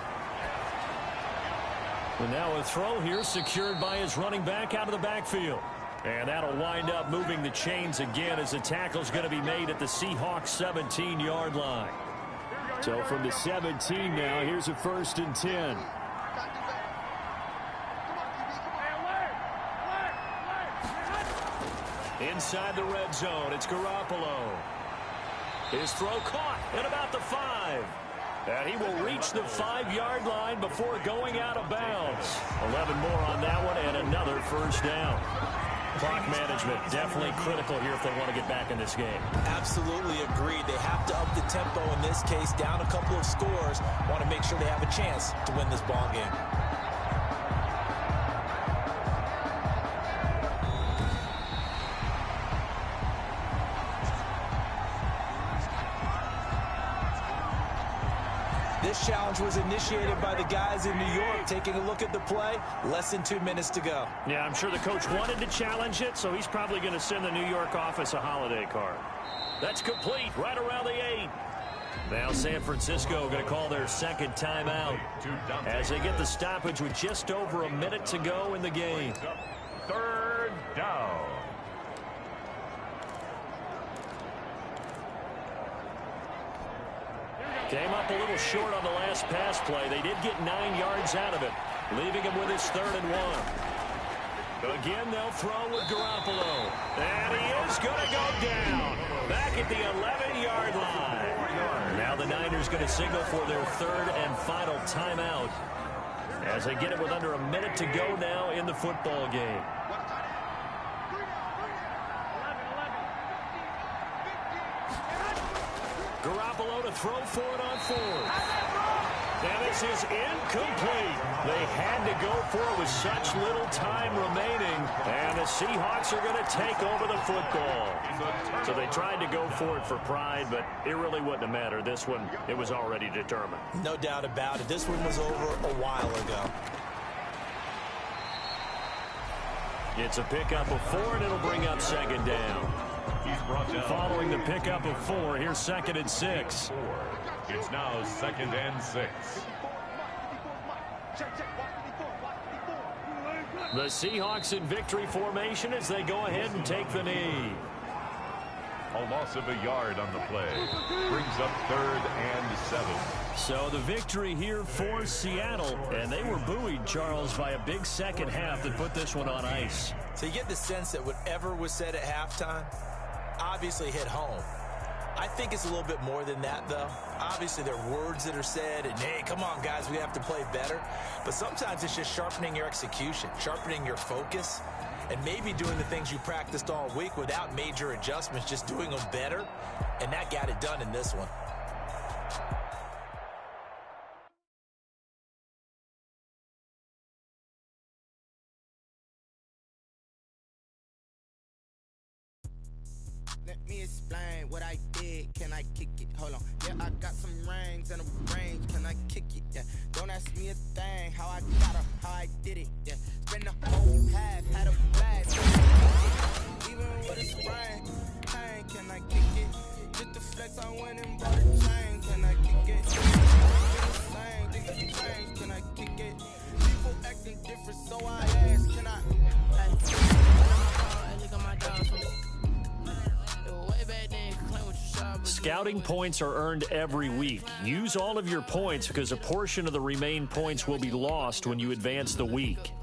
And now a throw here secured by his running back out of the backfield. And that'll wind up moving the chains again as the tackle's going to be made at the Seahawks 17-yard line. So from the 17 now, here's a 1st and 10. Inside the red zone, it's Garoppolo. His throw caught at about the 5. And he will reach the 5-yard line before going out of bounds. 11 more on that one and another first down. Clock management definitely critical here if they want to get back in this game. Absolutely agreed. They have to up the tempo in this case, down a couple of scores. Want to make sure they have a chance to win this ball game. This challenge was initiated by the guys in New York. Taking a look at the play, less than 2 minutes to go. Yeah, I'm sure the coach wanted to challenge it, so he's probably going to send the New York office a holiday card. That's complete, right around the 8. Now San Francisco going to call their 2nd timeout as they get the stoppage with just over a minute to go in the game. 3rd down. Came up a little short on the last pass play. They did get 9 yards out of it, leaving him with his 3rd and 1. Again, they'll throw with Garoppolo. And he is going to go down back at the 11-yard line. Now the Niners going to signal for their 3rd and final timeout as they get it with under a minute to go now in the football game. Garoppolo to throw for it on 4th. And this is incomplete. They had to go for it with such little time remaining. And the Seahawks are going to take over the football. So they tried to go for it for pride, but it really wouldn't have mattered. This one, it was already determined. No doubt about it. This one was over a while ago. It's a pickup of 4, and it'll bring up 2nd down. Following the pickup of 4, here's 2nd and 6. It's now 2nd and 6. The Seahawks in victory formation as they go ahead and take the knee. A loss of a yard on the play. Brings up 3rd and 7. So the victory here for Seattle. And they were buoyed, Charles, by a big second half that put this one on ice. So you get the sense that whatever was said at halftime obviously hit home. I think it's a little bit more than that, though. Obviously, there are words that are said, and, hey, come on, guys, we have to play better. But sometimes it's just sharpening your execution, sharpening your focus, and maybe doing the things you practiced all week without major adjustments, just doing them better. And that got it done in this one. me explain what I did. Can I kick it? Hold on. Yeah, I got some rings and a range. Can I kick it? Yeah. Don't ask me a thing. How I got her, how I did it. Yeah. Spend the whole half, had a blast. Even with a sprain, pain. Can I kick it? Just the flex, I went and bought a chain. Can I kick it? Things have changed. Can I kick it? People acting different, so I ask. Can I? Scouting points are earned every week. Use all of your points because a portion of the remaining points will be lost when you advance the week.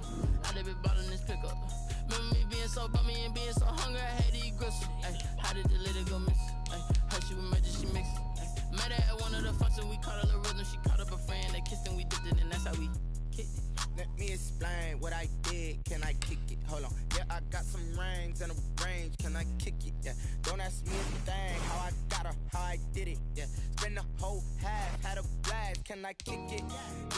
Let me explain what I did. Can I kick it? Hold on. Yeah, I got some rings and a range. Can I kick it? Yeah. Don't ask me a thing. How I got her, how I did it. Yeah. Spend the whole half, had a blast. Can I kick it?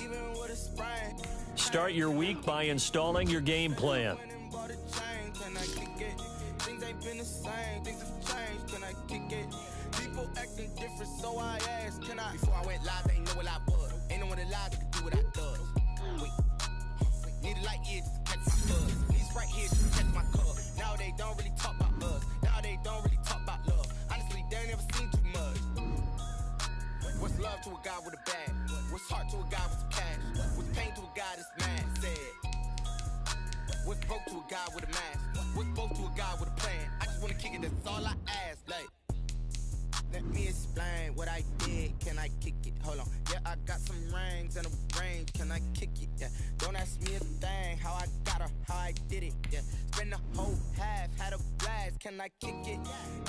Even with a sprain. Start your week by installing your game plan. Can I kick it? Things ain't been the same. Things have changed. Can I kick it? People acting different, so I asked. Can I? Before I went live, they ain't know what I was. Ain't no one alive that could do what I does. Wait. Need a light ear just to catch my buzz. Need Sprite here just to catch my cup. Now they don't really talk about us. Now they don't really talk about love. Honestly, they ain't never seen too much. What's love to a guy with a bag? What's heart to a guy with some cash? What's pain to a guy that's mad? Said. What's broke to a guy with a mask? What's both to a guy with a plan? I just wanna kick it, that's all I ask. Like, let me explain what I did. Can I kick it? Hold on. Yeah, I got some rings and a range. Can I kick it? Yeah. Don't ask me a thing. How I got her, how I did it. Yeah. Spend the whole half, had a blast. Can I kick it?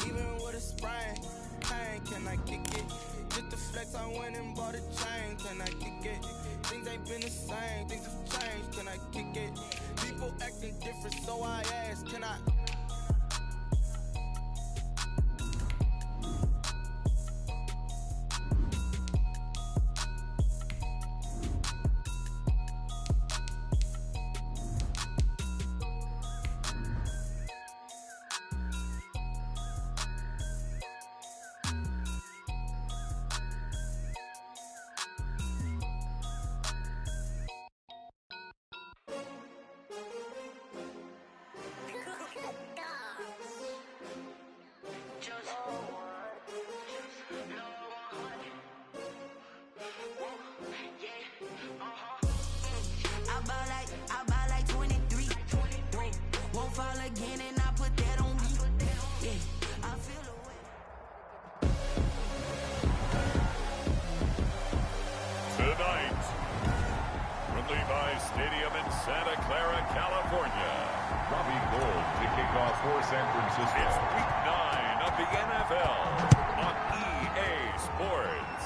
Even with a sprain, pain. Can I kick it? Just the flex, I went and bought a chain. Can I kick it? Things ain't been the same. Things have changed. Can I kick it? People acting different, so I ask. Can I? I buy like 23. Won't fall again and I put that on me. Yeah, I feel the way. Tonight, from Levi's Stadium in Santa Clara, California, Robbie Gould to kick off for San Francisco. It's Week 9 of the NFL on EA Sports.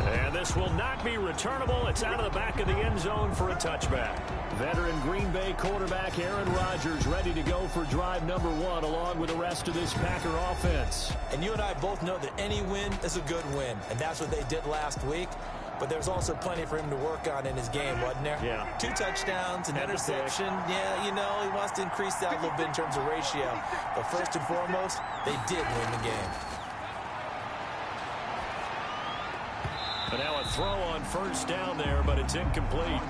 And this will not be returnable. It's out of the back of the end zone for a touchback. Veteran Green Bay quarterback Aaron Rodgers ready to go for drive number 1 along with the rest of this Packer offense. And you and I both know that any win is a good win, and that's what they did last week. But there's also plenty for him to work on in his game, wasn't there? Yeah. 2 touchdowns, an interception. Yeah, you know, he wants to increase that a little bit in terms of ratio. But first and foremost, they did win the game. But now a throw on first down there, but it's incomplete.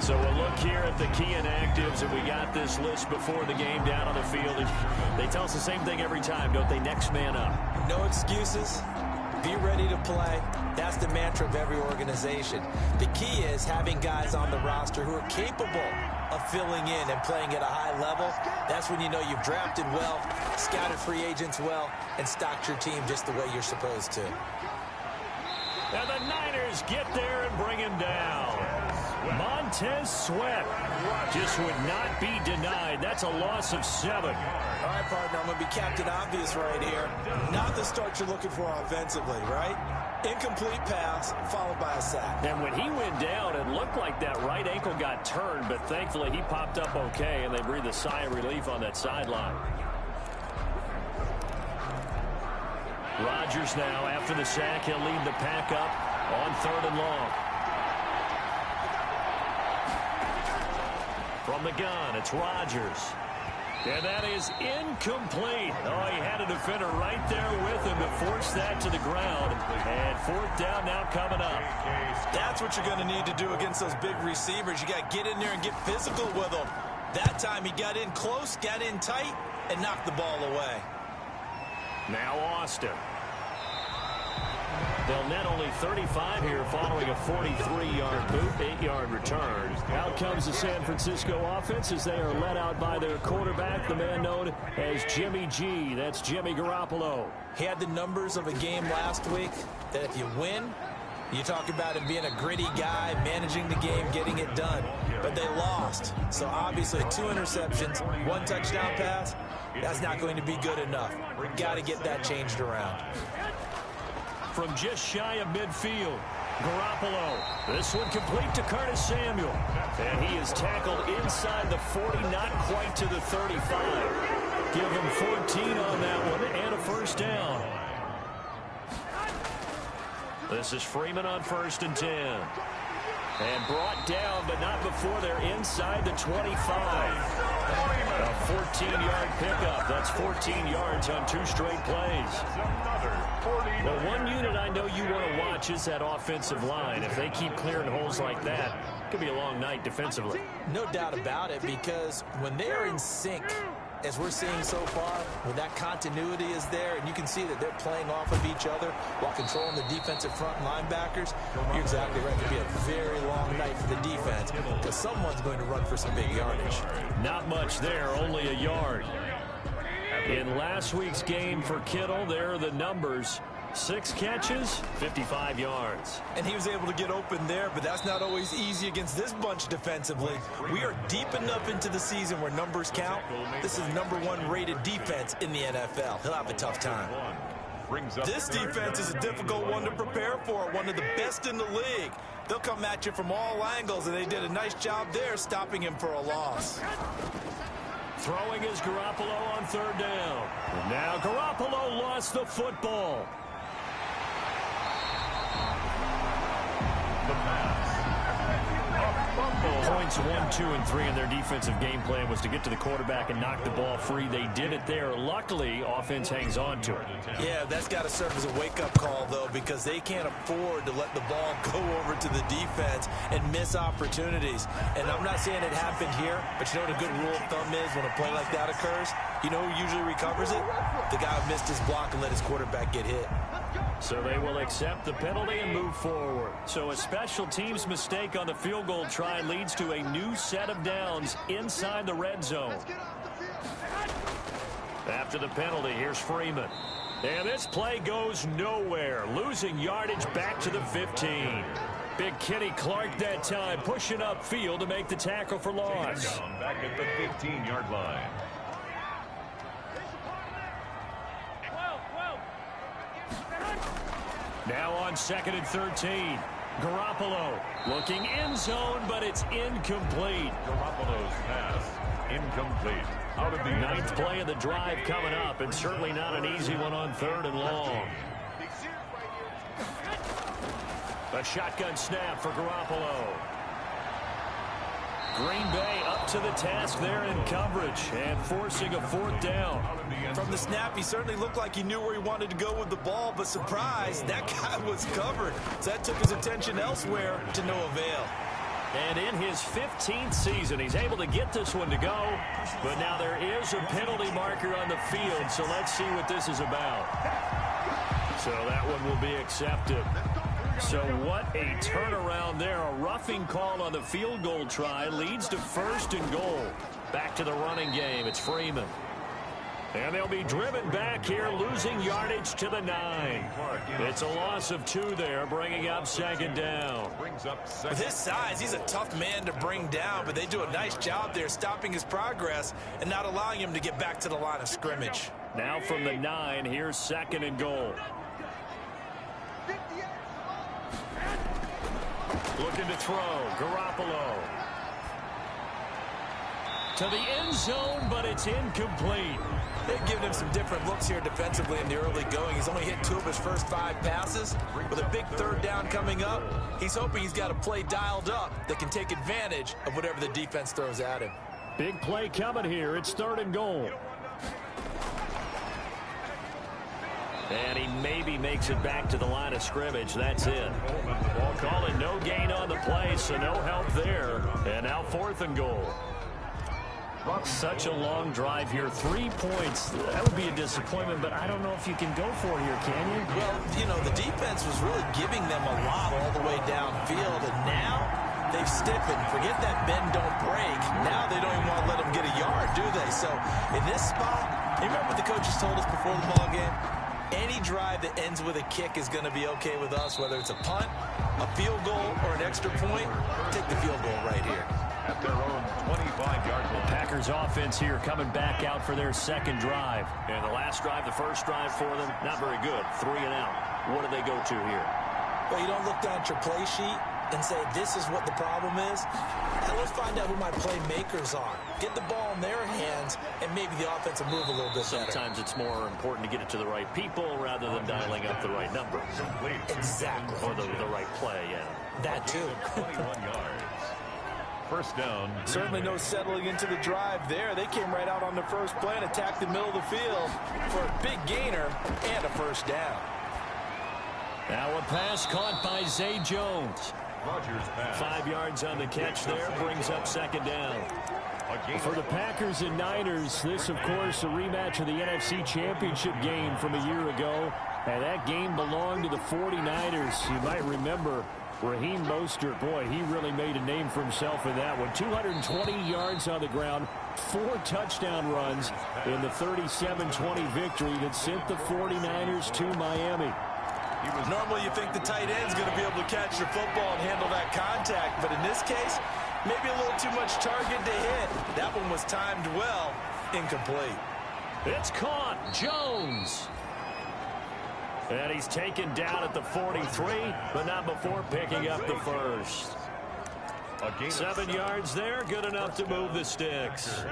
So we'll look here at the key inactives, and we got this list before the game down on the field. And they tell us the same thing every time, don't they? Next man up. No excuses. Be ready to play. That's the mantra of every organization. The key is having guys on the roster who are capable of filling in and playing at a high level. That's when you know you've drafted well, scouted free agents well, and stocked your team just the way you're supposed to. And the Niners get there and bring him down. Montez Sweat just would not be denied. That's a loss of 7. All right, partner, I'm going to be Captain Obvious right here. Not the start you're looking for offensively, right? Incomplete pass followed by a sack. And when he went down, it looked like that right ankle got turned, but thankfully he popped up okay, and they breathed a sigh of relief on that sideline. Rodgers now, after the sack, he'll lead the pack up on 3rd and long. From the gun, it's Rodgers. And that is incomplete. Oh, he had a defender right there with him to force that to the ground. And fourth down now coming up. That's what you're going to need to do against those big receivers. You got to get in there and get physical with them. That time he got in close, got in tight, and knocked the ball away. Now Austin. They'll net only 35 here following a 43-yard boot, 8-yard return. Out comes the San Francisco offense as they are led out by their quarterback, the man known as Jimmy G. That's Jimmy Garoppolo. He had the numbers of a game last week that if you win, you talk about him being a gritty guy, managing the game, getting it done. But they lost. So obviously 2 interceptions, 1 touchdown pass, that's not going to be good enough. We've got to get that changed around. From just shy of midfield, Garoppolo. This one complete to Curtis Samuel. And he is tackled inside the 40, not quite to the 35. Give him 14 on that one and a first down. This is Freeman on 1st and 10. And brought down, but not before they're inside the 25. A 14-yard pickup. That's 14 yards on 2 straight plays. Well, one unit I know you want to watch is that offensive line. If they keep clearing holes like that, it could be a long night defensively. No doubt about it, because when they are in sync, as we're seeing so far, when that continuity is there, and you can see that they're playing off of each other while controlling the defensive front linebackers, you're exactly right. It could be a very long night for the defense because someone's going to run for some big yardage. Not much there, only a yard. In last week's game for Kittle, there are the numbers. 6 catches, 55 yards. And he was able to get open there, but that's not always easy against this bunch defensively. We are deep enough into the season where numbers count. This is #1 rated defense in the NFL. He'll have a tough time. This defense is a difficult one to prepare for, one of the best in the league. They'll come at you from all angles, and they did a nice job there stopping him for a loss. Throwing is Garoppolo on 3rd down. And now Garoppolo lost the football. The pass. Points 1, 2, and 3 in their defensive game plan was to get to the quarterback and knock the ball free. They did it there. Luckily, offense hangs on to it. Yeah, that's got to serve as a wake-up call, though, because they can't afford to let the ball go over to the defense and miss opportunities. And I'm not saying it happened here, but you know what a good rule of thumb is when a play like that occurs? You know who usually recovers it? The guy who missed his block and let his quarterback get hit. So they will accept the penalty and move forward. So a special teams mistake on the field goal try leads to a new set of downs inside the red zone. After the penalty, here's Freeman. And this play goes nowhere. Losing yardage back to the 15. Big Kenny Clark that time pushing upfield to make the tackle for loss. Back at the 15-yard line. Now on 2nd and 13. Garoppolo looking end zone, but it's incomplete. Garoppolo's pass incomplete. Out of the 9th play of the drive coming up, and certainly not an easy one on 3rd and long. A shotgun snap for Garoppolo. Green Bay up to the task there in coverage and forcing a 4th down. From the snap, he certainly looked like he knew where he wanted to go with the ball, but surprise, that guy was covered. So that took his attention elsewhere to no avail. And in his 15th season, he's able to get this one to go. But now there is a penalty marker on the field, so let's see what this is about. So that one will be accepted. So what a turnaround there. A roughing call on the field goal try leads to 1st and goal. Back to the running game. It's Freeman. And they'll be driven back here, losing yardage to the 9. It's a loss of 2 there, bringing up 2nd down. With his size, he's a tough man to bring down, but they do a nice job there stopping his progress and not allowing him to get back to the line of scrimmage. Now from the 9, here's 2nd and goal. Looking to throw. Garoppolo. To the end zone, but it's incomplete. They've given him some different looks here defensively in the early going. He's only hit 2 of his first 5 passes. With a big 3rd down coming up, he's hoping he's got a play dialed up that can take advantage of whatever the defense throws at him. Big play coming here. It's 3rd and goal. And he maybe makes it back to the line of scrimmage. That's it. Calling no gain on the play, so no help there. And now 4th and goal. Such a long drive here. 3 points. That would be a disappointment, but I don't know if you can go for it here, can you? Well, you know, the defense was really giving them a lot all the way downfield, and now they've stiffened. Forget that bend, don't break. Now they don't even want to let them get a yard, do they? So in this spot, you remember what the coaches told us before the ball game? Any drive that ends with a kick is going to be okay with us, whether it's a punt, a field goal, or an extra point. Take the field goal right here. At their own 25-yard line. Packers offense here coming back out for their 2nd drive. And the last drive, the first drive for them, not very good. 3 and out. What do they go to here? Well, you don't look down at your play sheet and say, this is what the problem is. Now let's find out who my playmakers are. Get the ball in their hands, and maybe the offense will move a little bit better. Sometimes it's more important to get it to the right people rather than dialing up the right number. Exactly. Or the right play, yeah. That too. 21 yards. 1st down. Certainly no settling into the drive there. They came right out on the first play and attacked the middle of the field for a big gainer and a 1st down. Now a pass caught by Zay Jones. Rodgers pass. 5 yards on the catch there, brings up 2nd down. For the Packers and Niners, this, of course, a rematch of the NFC Championship game from a year ago. And that game belonged to the 49ers. You might remember Raheem Mostert. Boy, he really made a name for himself in that one. 220 yards on the ground, 4 touchdown runs in the 37-20 victory that sent the 49ers to Miami. Normally you think the tight end's going to be able to catch the football and handle that contact, but in this case, maybe a little too much target to hit. That one was timed well, incomplete. It's caught. Jones. And he's taken down at the 43, but not before picking up the 1st. 7 yards there, good enough to move the sticks.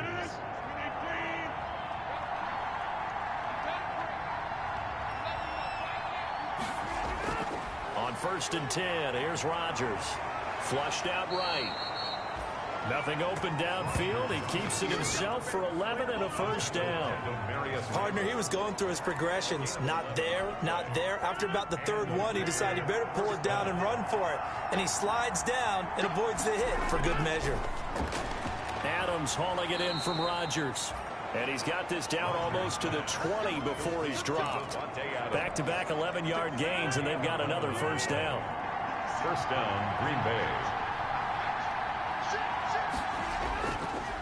On 1st and 10, here's Rodgers. Flushed out right. Nothing open downfield. He keeps it himself for 11 and a 1st down. Partner, he was going through his progressions. Not there, not there. After about the 3rd one, he decided he better pull it down and run for it. And he slides down and avoids the hit for good measure. Adams hauling it in from Rodgers. And he's got this down almost to the 20 before he's dropped. Back-to-back 11-yard gains, and they've got another 1st down. 1st down, Green Bay.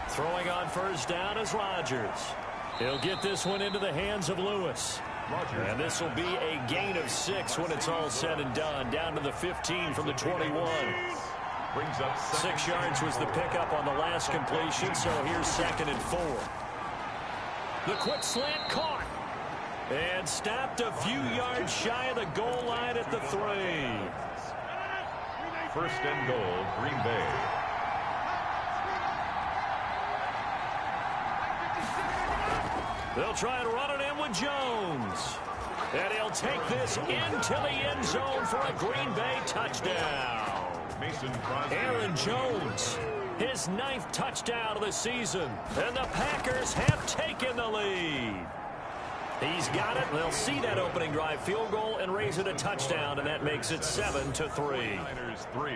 Throwing on 1st down is Rodgers. He'll get this one into the hands of Lewis. And this will be a gain of 6 when it's all said and done. Down to the 15 from the 21. Brings up 6 yards was the pickup on the last completion, so here's 2nd and 4. The quick slant caught. And stopped a few yards shy of the goal line at the 3. 1st and goal, Green Bay. They'll try and run it in with Jones. And he'll take this into the end zone for a Green Bay touchdown. Mason Crosby. Aaron Jones, his 9th touchdown of the season. And the Packers have taken the lead. He's got it. They'll see that opening drive field goal and raise it a touchdown, and that makes it 7-3. Niners 3.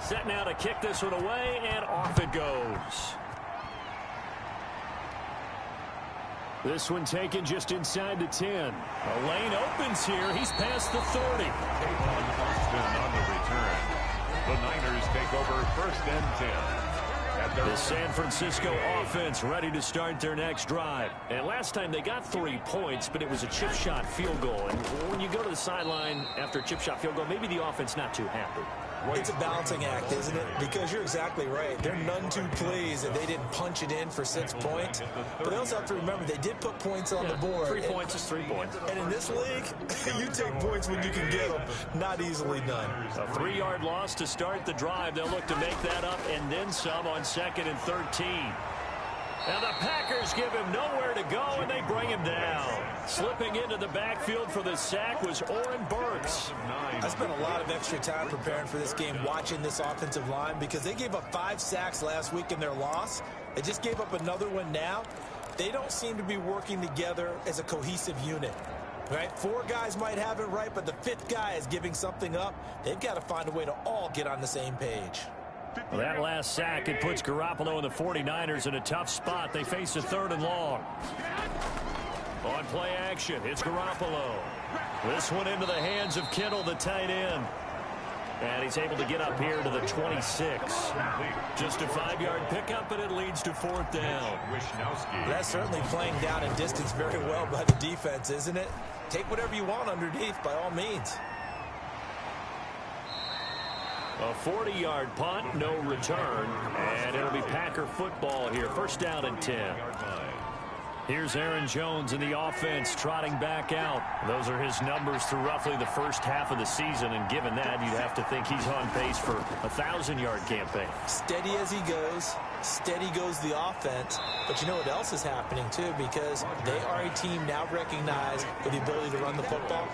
Set now to kick this one away, and off it goes. This one taken just inside the 10. A lane opens here. He's past the 30. Kayvon Austin on the return. The Niners take over 1st and 10. The San Francisco offense ready to start their next drive. And last time they got 3 points, but it was a chip shot field goal. And when you go to the sideline after a chip shot field goal, maybe the offense not too happy. It's a balancing act, isn't it? Because you're exactly right. They're none too pleased that they didn't punch it in for 6 points. But they also have to remember they did put points on the board. 3 points is 3 points. And in this league, you take points when you can get them. Not easily done. A 3-yard loss to start the drive. They'll look to make that up and then some on 2nd and 13. And the Packers give him nowhere to go, and they bring him down. Slipping into the backfield for the sack was Oren Burks. I spent a lot of extra time preparing for this game, watching this offensive line, because they gave up 5 sacks last week in their loss. They just gave up another one now. They don't seem to be working together as a cohesive unit. Right? 4 guys might have it right, but the 5th guy is giving something up. They've got to find a way to all get on the same page. Well, that last sack, it puts Garoppolo and the 49ers in a tough spot. They face a 3rd and long. On play action, it's Garoppolo. This one into the hands of Kittle, the tight end. And he's able to get up here to the 26. Just a 5-yard pickup, and it leads to 4th down. That's certainly playing down in distance very well by the defense, isn't it? Take whatever you want underneath, by all means. A 40-yard punt, no return, and it'll be Packer football here. 1st down and 10. Here's Aaron Jones in the offense, trotting back out. Those are his numbers through roughly the first half of the season, and given that, you'd have to think he's on pace for a 1,000-yard campaign. Steady as he goes. Steady goes the offense. But you know what else is happening, too, because they are a team now recognized with the ability to run the football.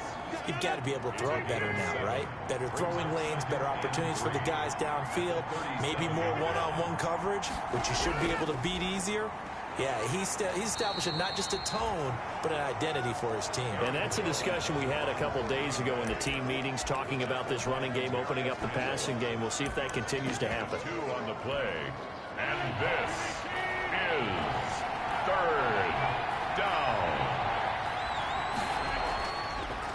You've got to be able to throw it better now, right? Better throwing lanes, better opportunities for the guys downfield, maybe more one-on-one coverage, which you should be able to beat easier. Yeah, he's establishing not just a tone, but an identity for his team. And that's a discussion we had a couple days ago in the team meetings, talking about this running game, opening up the passing game. We'll see if that continues to happen. 2 on the play. And this is 3rd down.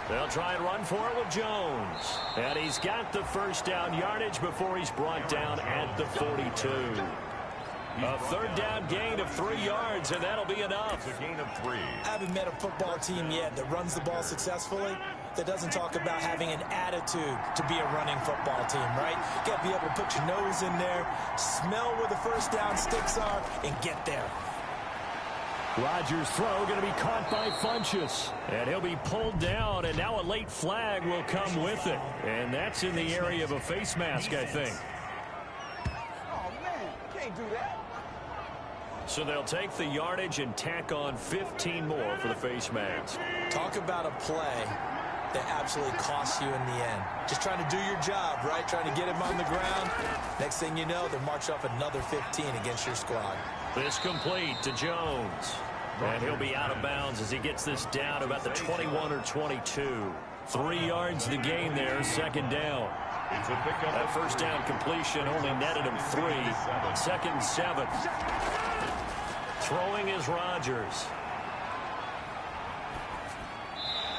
They'll try and run for it with Jones. And he's got the 1st down yardage before he's brought down at the 42. A 3rd down gain of 3 yards, and that'll be enough. It's a gain of 3. I haven't met a football team yet that runs the ball successfully that doesn't talk about having an attitude to be a running football team, right? You got to be able to put your nose in there, smell where the 1st down sticks are, and get there. Rodgers' throw going to be caught by Funchess. And he'll be pulled down, and now a late flag will come with it. And that's in the area of a face mask, I think. Oh, man, can't do that. So they'll take the yardage and tack on 15 more for the face mask. Talk about a play that absolutely costs you in the end. Just trying to do your job, right? Trying to get him on the ground. Next thing you know, they'll march off another 15 against your squad. This complete to Jones. And he'll be out of bounds as he gets this down about the 21 or 22. 3 yards the gain there, 2nd down. It's a pickup. That 1st down completion only netted him 3. 2nd and 7. Throwing is Rodgers.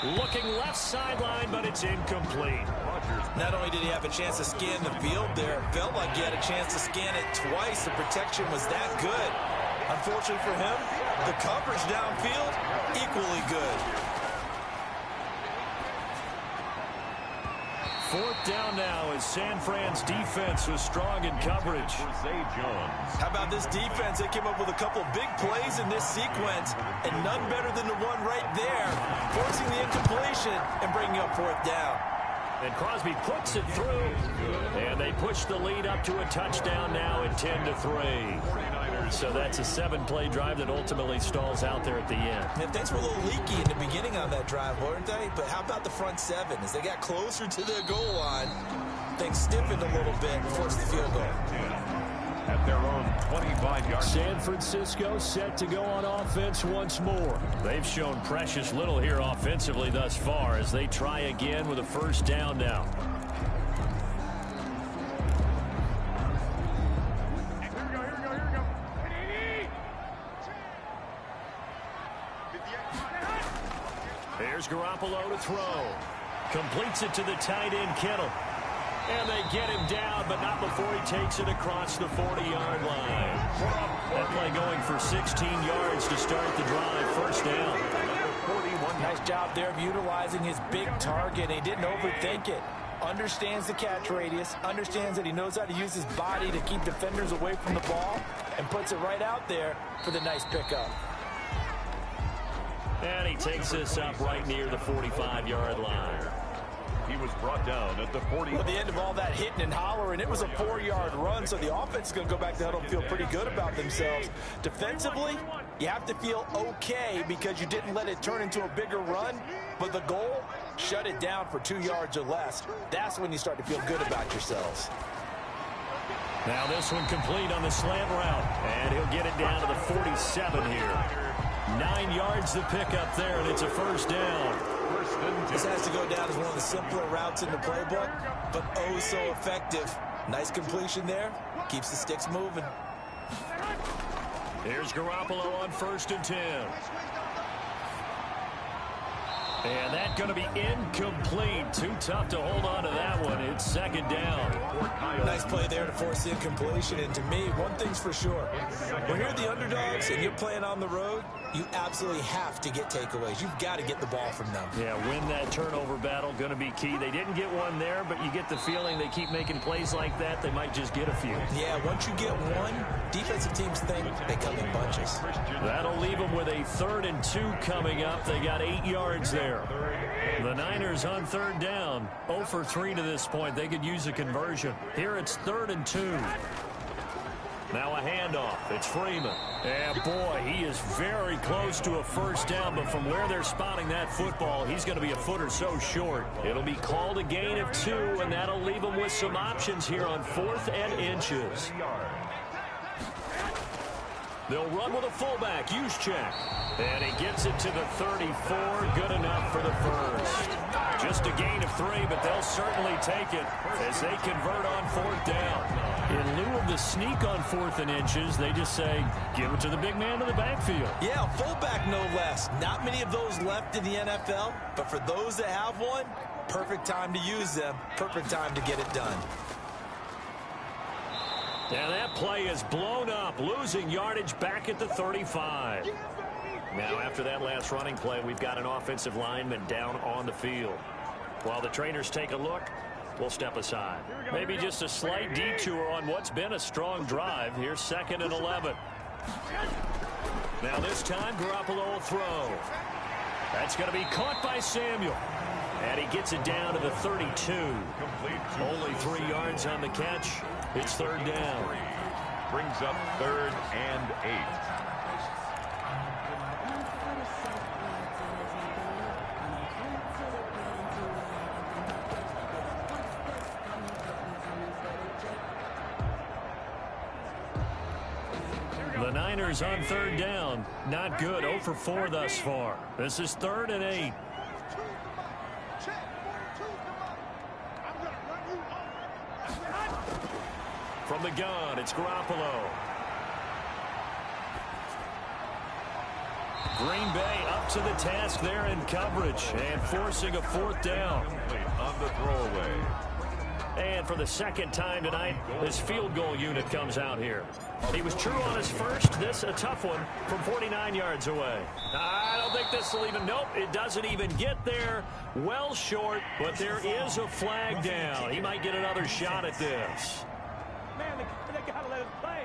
Looking left sideline, but it's incomplete. Not only did he have a chance to scan the field there, it felt like he had a chance to scan it twice. The protection was that good. Unfortunately for him, the coverage downfield, equally good. 4th down now as San Fran's defense was strong in coverage. How about this defense? They came up with a couple of big plays in this sequence, and none better than the one right there, forcing the incompletion and bringing up 4th down. And Crosby puts it through, and they push the lead up to a touchdown now at 10-3. So that's a 7-play drive that ultimately stalls out there at the end. And things were a little leaky in the beginning on that drive, weren't they? But how about the front 7? As they got closer to the goal line, things stiffened a little bit and forced the field goal. At their own 25-yard. San Francisco set to go on offense once more. They've shown precious little here offensively thus far as they try again with a 1st down now. Here's Garoppolo to throw. Completes it to the tight end, Kittle. And they get him down, but not before he takes it across the 40-yard line. That play going for 16 yards to start the drive. 1st down. Nice job there of utilizing his big target. He didn't overthink it. Understands the catch radius. Understands that he knows how to use his body to keep defenders away from the ball. And puts it right out there for the nice pickup. And he takes this up right near the 45-yard line. He was brought down at the 40. At the end of all that hitting and hollering, it was a 4-yard run, so the offense is going to go back to huddle and feel pretty good about themselves. Defensively, you have to feel okay because you didn't let it turn into a bigger run, but the goal, shut it down for 2 yards or less. That's when you start to feel good about yourselves. Now this one complete on the slant route, and he'll get it down to the 47 here. 9 yards to pick up there, and it's a first down. This has to go down as one of the simpler routes in the playbook, but oh so effective. Nice completion there. Keeps the sticks moving. Here's Garoppolo on 1st and 10. And that's going to be incomplete. Too tough to hold on to that one. It's 2nd down. Nice play there to force the incompletion. And to me, one thing's for sure. When you're the underdogs and you're playing on the road, you absolutely have to get takeaways. You've got to get the ball from them. Yeah, win that turnover battle, going to be key. They didn't get one there, but you get the feeling they keep making plays like that, they might just get a few. Yeah, once you get one, defensive teams think they come in bunches. That'll leave them with a 3rd and 2 coming up. They got 8 yards there. The Niners on 3rd down. 0 for 3 to this point. They could use a conversion. Here it's 3rd and 2. Now a handoff. It's Freeman. And boy, he is very close to a first down, but from where they're spotting that football, he's going to be a foot or so short. It'll be called a gain of 2, and that'll leave him with some options here on 4th and inches. They'll run with a fullback, Juszczyk. And he gets it to the 34. Good enough for the first. Just a gain of 3, but they'll certainly take it as they convert on 4th down. In lieu of the sneak on 4th and inches, they just say, give it to the big man in the backfield. Yeah, fullback no less. Not many of those left in the NFL, but for those that have one, perfect time to use them. Perfect time to get it done. And that play is blown up, losing yardage back at the 35. Now, after that last running play, we've got an offensive lineman down on the field. While the trainers take a look, we'll step aside. Maybe just a slight detour on what's been a strong drive. Here's 2nd and 11. Now this time, Garoppolo will throw. That's going to be caught by Samuel. And he gets it down to the 32. Only 3 yards on the catch. It's 3rd down. Brings up 3rd and 8. The Niners on 3rd down. Not good. 0 for 4 thus far. This is 3rd and 8. From the gun, it's Garoppolo. Green Bay up to the task there in coverage and forcing a 4th down. On the throwaway. And for the 2nd time tonight, his field goal unit comes out here. He was true on his first. This a tough one from 49 yards away. I don't think this will even, nope, it doesn't even get there. Well short, but there is a flag down. He might get another shot at this. Man, they gotta let us play.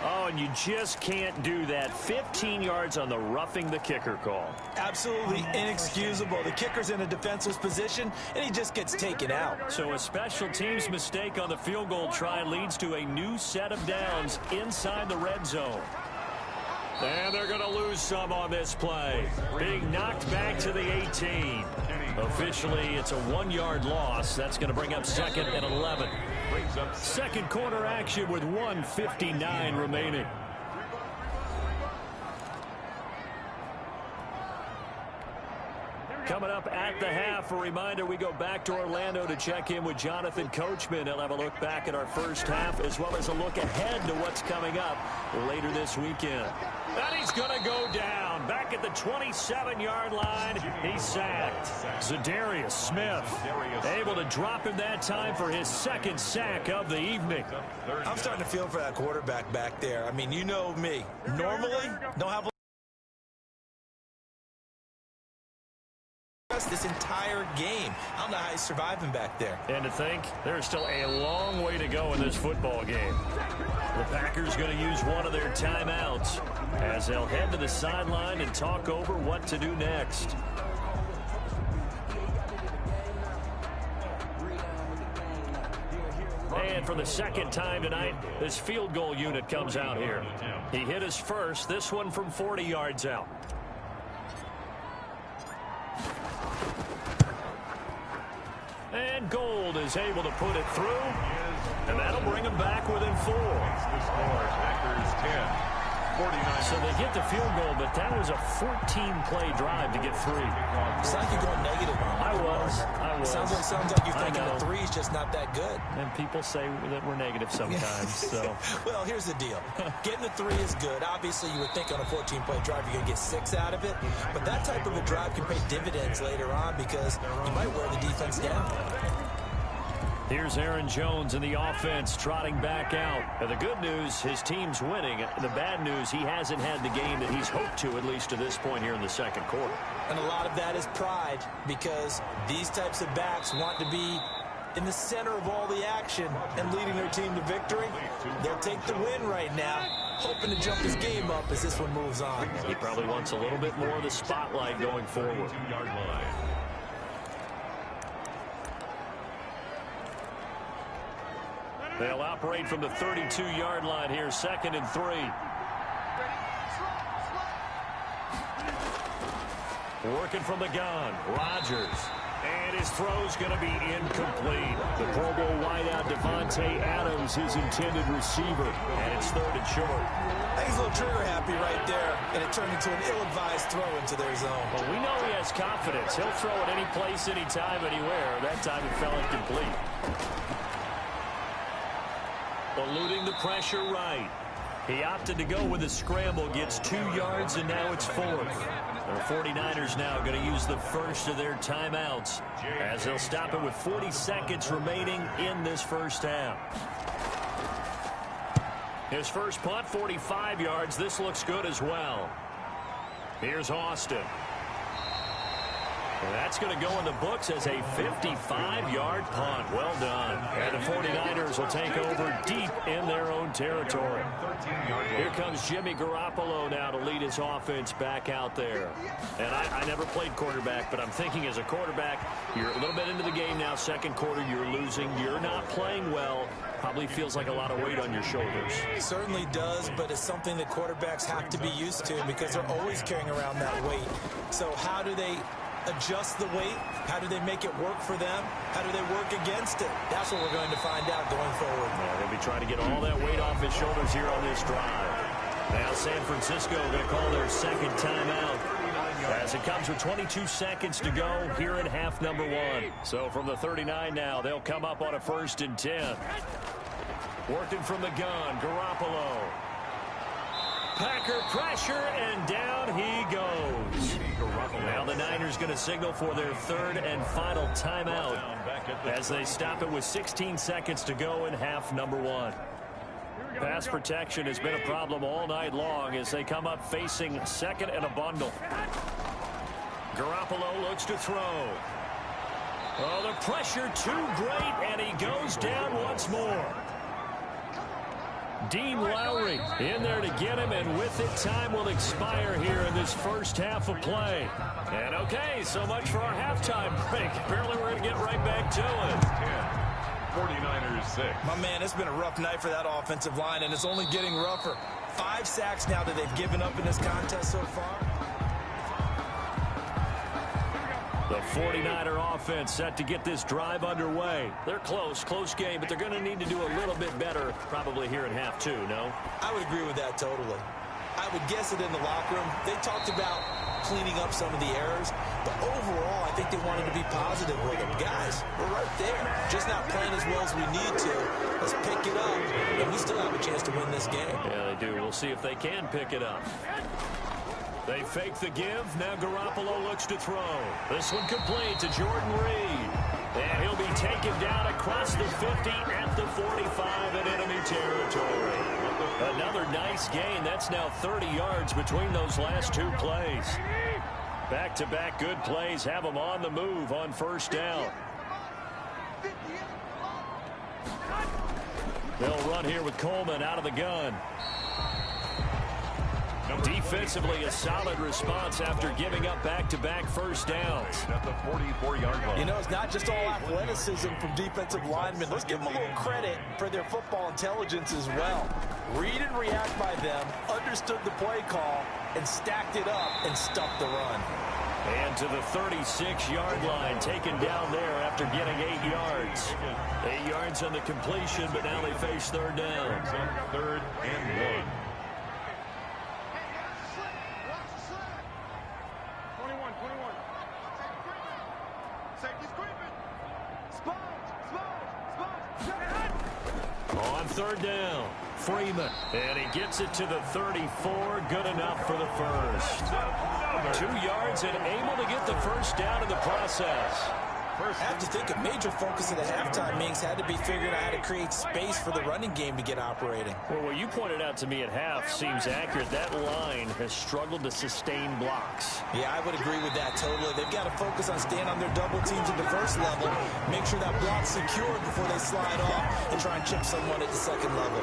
Oh, and you just can't do that. 15 yards on the roughing the kicker call. Absolutely inexcusable. The kicker's in a defenseless position, and he just gets taken out. So a special teams mistake on the field goal try leads to a new set of downs inside the red zone. And they're going to lose some on this play. Being knocked back to the 18. Officially, it's a 1-yard loss. That's going to bring up 2nd and 11. Second quarter action with 1:59 remaining. Coming up at the half, a reminder, we go back to Orlando to check in with Jonathan Coachman. He'll have a look back at our first half as well as a look ahead to what's coming up later this weekend. And he's going to go down. Back at the 27-yard line, he's sacked. Zadarius Smith able to drop him that time for his 2nd sack of the evening. I'm starting to feel for that quarterback back there. I mean, you know me. Normally, don't have this entire game. I don't know how he's surviving back there. And to think, there's still a long way to go in this football game. The Packers going to use one of their timeouts as they'll head to the sideline and talk over what to do next. And for the second time tonight, this field goal unit comes out here. He hit his first, this one from 40 yards out. And Gold is able to put it through, and that'll bring him back within 4. The score, Packers 10. 49. So they get the field goal, but that was a 14-play drive to get 3. It's like you're going negative on it. I was. Sounds like you're thinking the 3 is just not that good. And people say that we're negative sometimes. So, well, here's the deal. Getting the 3 is good. Obviously, you would think on a 14-play drive you're going to get 6 out of it. But that type of a drive can pay dividends later on because you might wear the defense down. Here's Aaron Jones in the offense trotting back out. And the good news, his team's winning. The bad news, he hasn't had the game that he's hoped to, at least to this point here in the second quarter. And a lot of that is pride because these types of backs want to be in the center of all the action and leading their team to victory. They'll take the win right now, hoping to jump his game up as this one moves on. He probably wants a little bit more of the spotlight going forward. 2-yard line. They'll operate from the 32-yard line here, 2nd and 3. Working from the gun, Rodgers. And his throw's going to be incomplete. The Pro Bowl wideout Devontae Adams, his intended receiver. And it's 3rd and short. I think he's a little trigger happy right there, and it turned into an ill-advised throw into their zone. Well, we know he has confidence. He'll throw it any place, anytime, anywhere. That time it fell incomplete. Eluding the pressure right. He opted to go with a scramble, gets 2 yards, and now it's 4th. The 49ers now going to use the first of their timeouts as they'll stop it with 40 seconds remaining in this first half. His first punt, 45 yards. This looks good as well. Here's Austin. And that's going to go in the books as a 55-yard punt. Well done. And the 49ers will take over deep in their own territory. Here comes Jimmy Garoppolo now to lead his offense back out there. And I never played quarterback, but I'm thinking as a quarterback, you're a little bit into the game now. Second quarter, you're losing. You're not playing well. Probably feels like a lot of weight on your shoulders. It certainly does, but it's something that quarterbacks have to be used to because they're always carrying around that weight. So how do they adjust the weight? How do they make it work for them? How do they work against it? That's what we're going to find out going forward. Yeah, they'll be trying to get all that weight off his shoulders here on this drive. Now San Francisco going to call their second timeout as it comes with 22 seconds to go here in half number 1. So from the 39 now, they'll come up on a 1st and 10. Working from the gun, Garoppolo. Packer pressure, and down he goes. Now the Niners going to signal for their 3rd and final timeout as they stop it with 16 seconds to go in half number 1. Pass protection has been a problem all night long as they come up facing 2nd and a bundle. Garoppolo looks to throw. Oh, the pressure too great, and he goes down once more. Dean Lowry in there to get him, and with it, time will expire here in this first half of play. And okay, so much for our halftime break. Apparently we're going to get right back to it. 49ers 6. My man, it's been a rough night for that offensive line, and it's only getting rougher. 5 sacks now that they've given up in this contest so far. The 49er offense set to get this drive underway. They're close game, but they're going to need to do a little bit better probably here in half 2, no? I would agree with that totally. I would guess it in the locker room. They talked about cleaning up some of the errors, but overall, I think they wanted to be positive with them. Guys, we're right there. Just not playing as well as we need to. Let's pick it up, and we still have a chance to win this game. Yeah, they do. We'll see if they can pick it up. They fake the give. Now Garoppolo looks to throw. This one complete to Jordan Reed. And he'll be taken down across the 50 at the 45 in enemy territory. Another nice gain. That's now 30 yards between those last 2 plays. Back-to-back good plays have them on the move on first down. They'll run here with Coleman out of the gun. defensively, a solid response after giving up back-to-back first downs. At the 44-yard line. You know, it's not just all athleticism from defensive linemen. Let's give them a little credit for their football intelligence as well. Read and react by them, understood the play call, and stacked it up and stuffed the run. And to the 36-yard line, taken down there after getting 8 yards. 8 yards on the completion, but now they face third down. 3rd and 1. On third down, Freeman. And he gets it to the 34. Good enough for the first. 2 yards and able to get the first down in the process. I have to think a major focus of the halftime meetings had to be figuring out how to create space for the running game to get operating. Well, what you pointed out to me at half seems accurate. That line has struggled to sustain blocks. Yeah, I would agree with that totally. They've got to focus on staying on their double teams at the first level, make sure that block's secured before they slide off, and try and chip someone at the second level.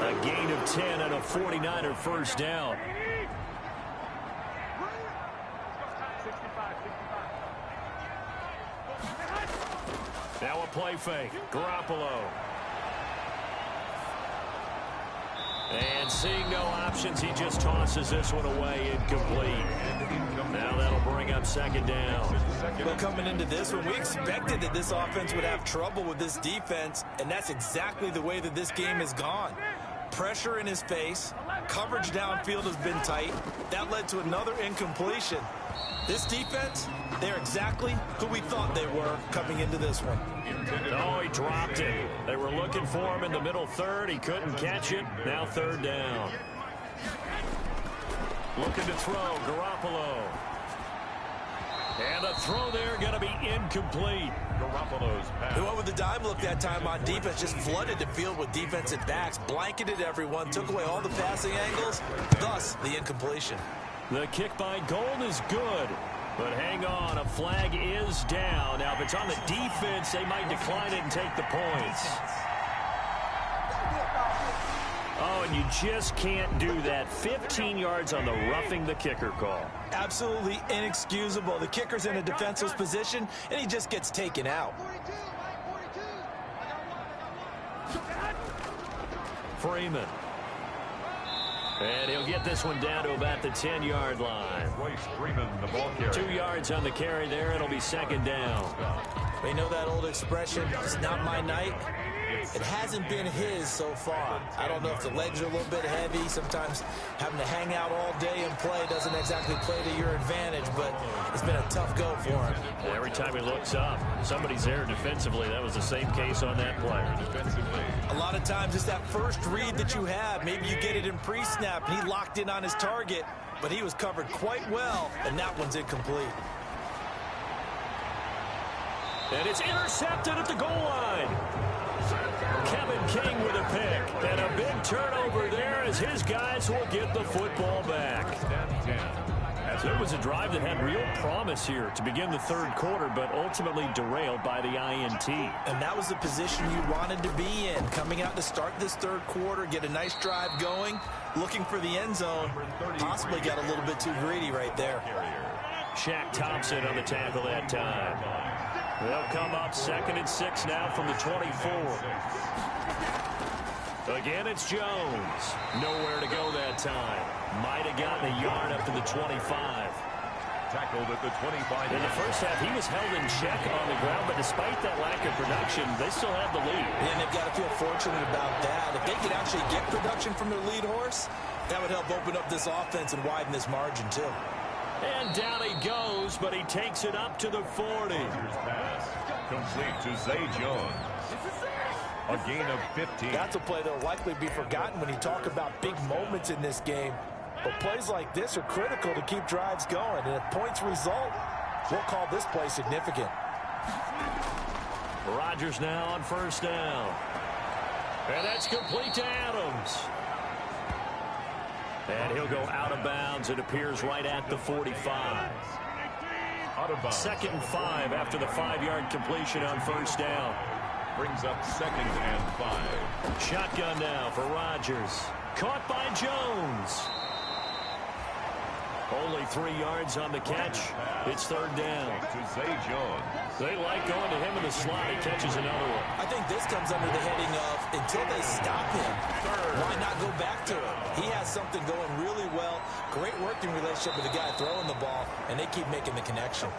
A gain of 10 and a 49er first down. Now a play fake. Garoppolo. And seeing no options, he just tosses this one away, incomplete. Now that'll bring up second down. Well, coming into this one, we expected that this offense would have trouble with this defense, and that's exactly the way that this game has gone. Pressure in his face. Coverage downfield has been tight. That led to another incompletion. This defense, they're exactly who we thought they were coming into this one. Oh, he dropped it. They were looking for him in the middle third. He couldn't catch it. Now third down. Looking to throw, Garoppolo. And the throw there going to be incomplete. Garoppolo's pass. They went with the dime look that time on defense, just flooded the field with defensive backs, blanketed everyone, took away all the passing angles, thus the incompletion. The kick by Gold is good. But hang on, a flag is down. Now, if it's on the defense, they might decline it and take the points. Oh, and you just can't do that. 15 yards on the roughing the kicker call. Absolutely inexcusable. The kicker's in a defensive position, and he just gets taken out. Freeman. And he'll get this one down to about the 10-yard line. Royce Freeman, the ball carrier. 2 yards on the carry there. It'll be second down. We know that old expression, it's not my night. It hasn't been his so far. I don't know if the legs are a little bit heavy. Sometimes having to hang out all day and play doesn't exactly play to your advantage, but it's been a tough go for him. Every time he looks up, somebody's there defensively. That was the same case on that play. Defensively. A lot of times it's that first read that you have. Maybe you get it in pre-snap, and he locked in on his target, but he was covered quite well, and that one's incomplete. And it's intercepted at the goal line. Kevin King with a pick. And a big turnover there as his guys will get the football back. As it was a drive that had real promise here to begin the third quarter, but ultimately derailed by the INT. And that was the position you wanted to be in. Coming out to start this third quarter, get a nice drive going, looking for the end zone. Possibly got a little bit too greedy right there. Shaq Thompson on the tackle that time. They'll come up 2nd and 6 now from the 24. Again, it's Jones. Nowhere to go that time. Might have gotten a yard up to the 25. Tackled at the 25. In the first half, he was held in check on the ground, but despite that lack of production, they still have the lead. And they've got to feel fortunate about that. If they could actually get production from their lead horse, that would help open up this offense and widen this margin, too. And down he goes, but he takes it up to the 40. Pass complete to Zay Jones. A gain of 15. That's a play that will likely be forgotten when you talk about big moments in this game. But plays like this are critical to keep drives going. And if points result, we'll call this play significant. Rodgers now on first down. And that's complete to Adams. And he'll go out of bounds. It appears right at the 45. Out of bounds. 2nd and 5 after the 5-yard completion on first down. Brings up 2nd and 5. Shotgun now for Rodgers. Caught by Jones. Only 3 yards on the catch. It's third down. To Zay Jones. They like going to him in the slot. He catches another one. I think this comes under the heading of until they stop him, why not go back to him? He has something going really well. Great working relationship with the guy throwing the ball, and they keep making the connection.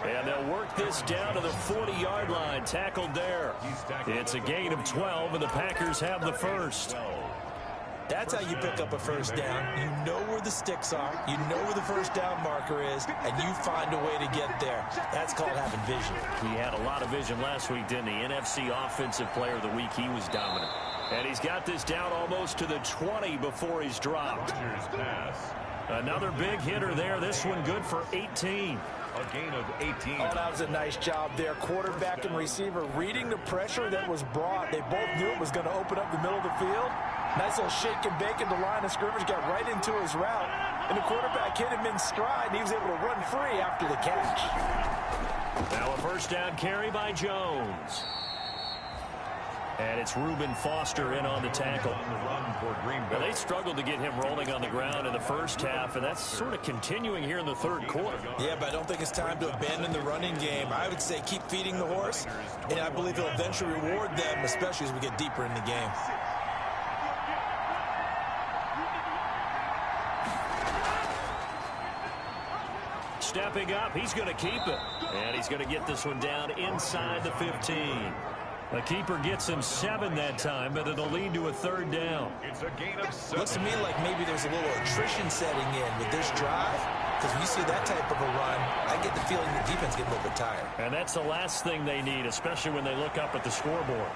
And they'll work this down to the 40-yard line. Tackled there. It's a gain of 12, and the Packers have the first. That's how you pick up a first down. You know where the sticks are. You know where the first down marker is, and you find a way to get there. That's called having vision. He had a lot of vision last week, didn't he? NFC Offensive Player of the Week. He was dominant. And he's got this down almost to the 20 before he's dropped. Another big hitter there. This one good for 18. A gain of 18. Oh, that was a nice job there. Quarterback and receiver reading the pressure that was brought. They both knew it was going to open up the middle of the field. Nice little shake and bake in the line of scrimmage. Got right into his route. And the quarterback hit him in stride, and he was able to run free after the catch. Now a first down carry by Jones. And it's Reuben Foster in on the tackle. Now, they struggled to get him rolling on the ground in the first half, and that's sort of continuing here in the third quarter. Yeah, but I don't think it's time to abandon the running game. I would say keep feeding the horse, and I believe he'll eventually reward them, especially as we get deeper in the game. Stepping up, he's going to keep it. And he's going to get this one down inside the 15. The keeper gets him 7 that time, but it'll lead to a third down. It's a gain of 7. Looks to me like maybe there's a little attrition setting in with this drive, because when you see that type of a run, I get the feeling the defense getting a little bit tired. And that's the last thing they need, especially when they look up at the scoreboard.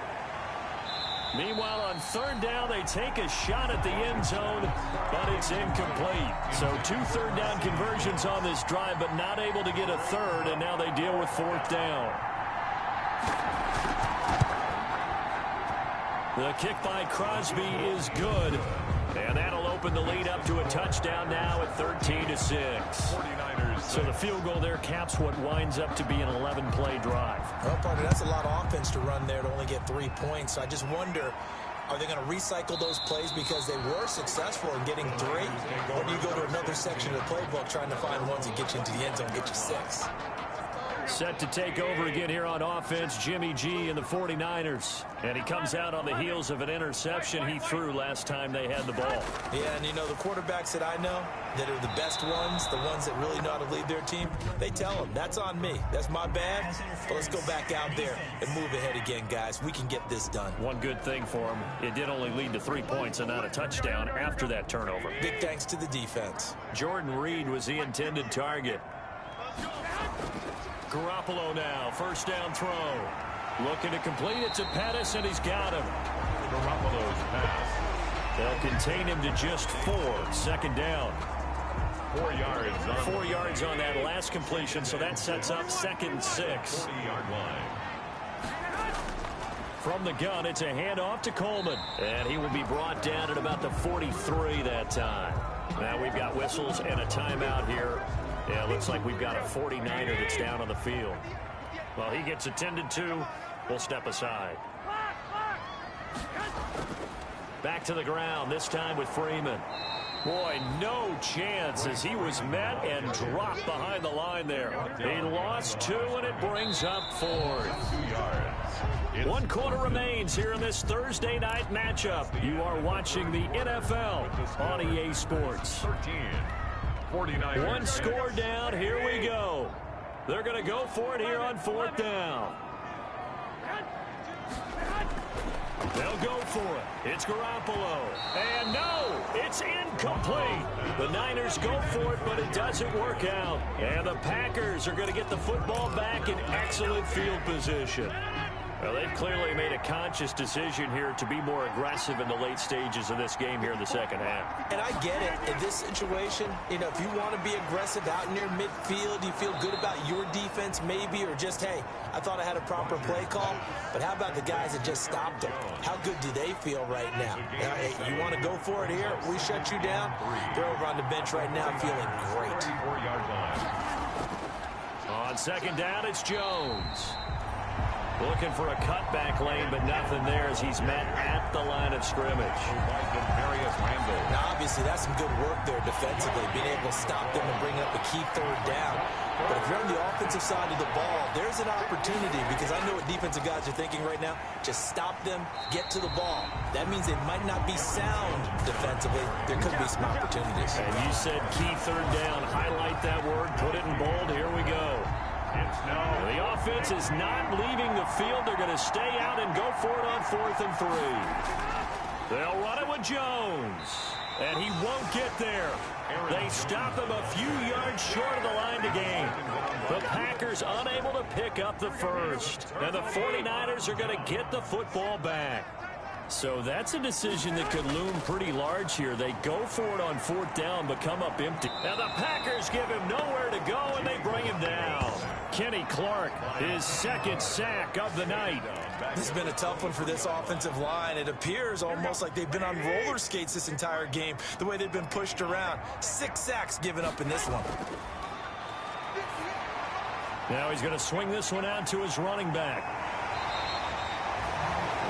Meanwhile, on third down, they take a shot at the end zone, but it's incomplete. So 2 third-down conversions on this drive, but not able to get a third, and now they deal with fourth down. The kick by Crosby is good, and that'll open the lead up to a touchdown now at 13-6. 49ers. So the field goal there caps what winds up to be an 11-play drive. Well, partner, that's a lot of offense to run there to only get 3 points. So I just wonder, are they going to recycle those plays because they were successful in getting 3? Or do you go to another section of the playbook trying to find ones that get you into the end zone, get you 6? Set to take over again here on offense, Jimmy G and the 49ers. And he comes out on the heels of an interception he threw last time they had the ball. Yeah, and you know, the quarterbacks that I know that are the best ones, the ones that really know how to lead their team, they tell them, that's on me. That's my bad. But let's go back out there and move ahead again, guys. We can get this done. One good thing for him, it did only lead to 3 points and not a touchdown after that turnover. Big thanks to the defense. Jordan Reed was the intended target. Garoppolo now, first down throw. Looking to complete it to Pettis, and he's got him. Garoppolo's pass. They'll contain him to just 4. Second down. 4 yards on 4 yards on that last completion, so that sets up 2nd and 6. 40-yard line. From the gun, it's a handoff to Coleman. And he will be brought down at about the 43 that time. Now we've got whistles and a timeout here. Yeah, it looks like we've got a 49er that's down on the field. Well, he gets attended to. We'll step aside. Back to the ground, this time with Freeman. Boy, no chance as he was met and dropped behind the line there. He lost 2, and it brings up 4th. 2 yards. 1 quarter remains here in this Thursday night matchup. You are watching the NFL on EA Sports. 13. 49ers. 1 score down. Here we go. They're going to go for it here on 4th down. They'll go for it. It's Garoppolo. And no, it's incomplete. The Niners go for it, but it doesn't work out. And the Packers are going to get the football back in excellent field position. Well, they've clearly made a conscious decision here to be more aggressive in the late stages of this game here in the second half. And I get it. In this situation, you know, if you want to be aggressive out near midfield, you feel good about your defense maybe, or just, hey, I thought I had a proper play call. But how about the guys that just stopped them? How good do they feel right now? Hey, you want to go for it here? We shut you down? They're over on the bench right now feeling great. 4-yard line. On second down, it's Jones. Looking for a cutback lane, but nothing there as he's met at the line of scrimmage. Now, obviously, that's some good work there defensively, being able to stop them and bring up a key third down. But if you're on the offensive side of the ball, there's an opportunity, because I know what defensive guys are thinking right now. Just stop them, get to the ball. That means they might not be sound defensively. There could be some opportunities. And you said key third down. Highlight that word, put it in bold. Here we go. The offense is not leaving the field. They're going to stay out and go for it on 4th and 3. They'll run it with Jones. And he won't get there. They stop him a few yards short of the line to gain. The Packers unable to pick up the first. And the 49ers are going to get the football back. So that's a decision that could loom pretty large here. They go for it on 4th down, but come up empty. Now the Packers give him nowhere to go, and they bring him down. Kenny Clark, his 2nd sack of the night. This has been a tough one for this offensive line. It appears almost like they've been on roller skates this entire game, the way they've been pushed around. 6 sacks given up in this one. Now he's going to swing this one out to his running back.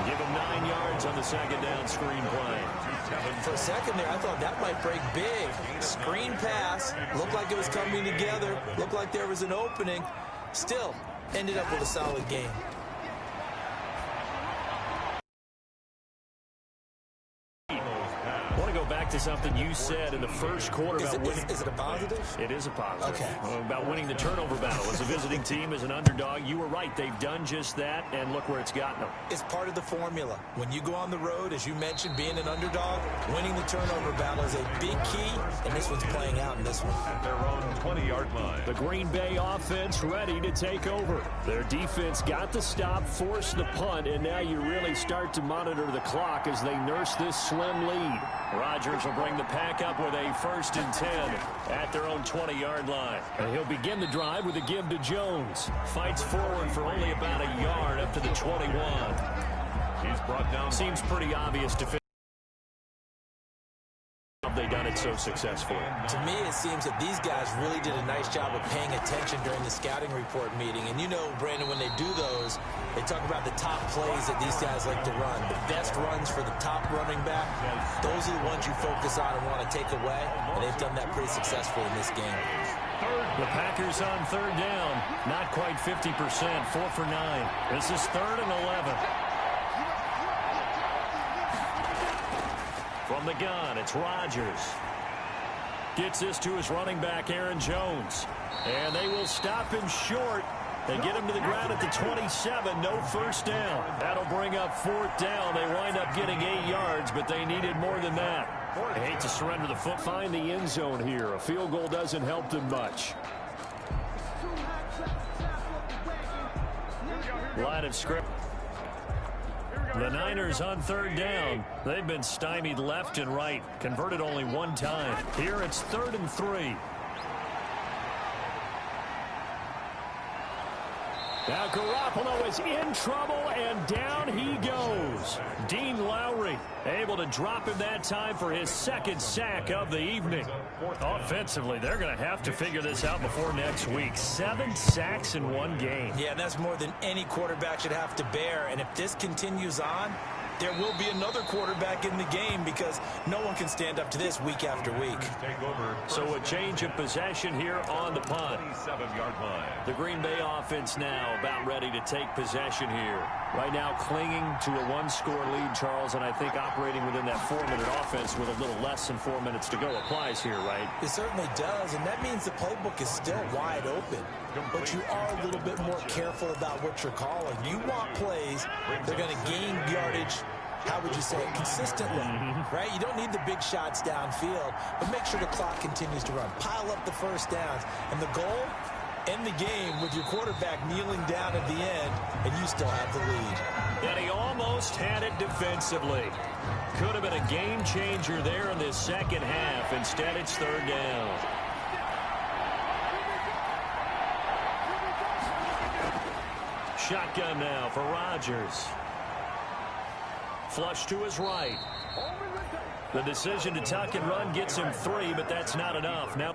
Give him 9 yards on the 2nd down screen play. For a second there, I thought that might break big. Screen pass. Looked like it was coming together. Looked like there was an opening. Still, ended up with a solid game. I want to go back to something you said in the first quarter about winning. Is it a positive? It is a positive. Okay. About winning the turnover battle. As a visiting team, as an underdog, you were right. They've done just that, and look where it's gotten them. It's part of the formula. When you go on the road, as you mentioned, being an underdog, winning the turnover battle is a big key, and this one's playing out in this one. At their own 20-yard line. The Green Bay offense ready to take over. Their defense got the stop, forced the punt, and now you really start to monitor the clock as they nurse this slim lead. Rodgers will bring the pack up with a 1st and 10 at their own 20-yard line. And he'll begin the drive with a give to Jones. Fights forward for only about a yard up to the 21. He's brought down. Seems pretty obvious to finish. They've done it so successfully. To me, it seems that these guys really did a nice job of paying attention during the scouting report meeting. And you know, Brandon, when they do those, they talk about the top plays that these guys like to run. The best runs for the top running back, those are the ones you focus on and want to take away. And they've done that pretty successfully in this game. The Packers on 3rd down. Not quite 50%. 4 for 9. This is 3rd and 11. From the gun, it's Rodgers. Gets this to his running back, Aaron Jones. And they will stop him short. They get him to the ground at the 27. No 1st down. That'll bring up 4th down. They wind up getting 8 yards, but they needed more than that. They hate to surrender the foot. Find the end zone here. A field goal doesn't help them much. Line of script. The Niners on 3rd down. They've been stymied left and right. Converted only 1 time. Here it's 3rd and 3. Now Garoppolo is in trouble, and down he goes. Dean Lowry able to drop him that time for his 2nd sack of the evening. Offensively, they're going to have to figure this out before next week. 7 sacks in 1 game. Yeah, that's more than any quarterback should have to bear. And if this continues on, there will be another quarterback in the game, because no one can stand up to this week after week. So a change of possession here on the punt. 27-yard line. The Green Bay offense now about ready to take possession here. Right now clinging to a 1-score lead, Charles, and I think operating within that 4-minute offense with a little less than 4 minutes to go applies here, right? It certainly does, and that means the playbook is still wide open. But you are a little bit more careful about what you're calling. You want plays, they're going to gain yardage, how would you say it, consistently, right? You don't need the big shots downfield, but make sure the clock continues to run. Pile up the 1st downs, and the goal, end the game with your quarterback kneeling down at the end, and you still have the lead. And he almost had it defensively. Could have been a game changer there in this 2nd half. Instead, it's 3rd down. Shotgun now for Rodgers. Flush to his right. The decision to tuck and run gets him 3, but that's not enough. Now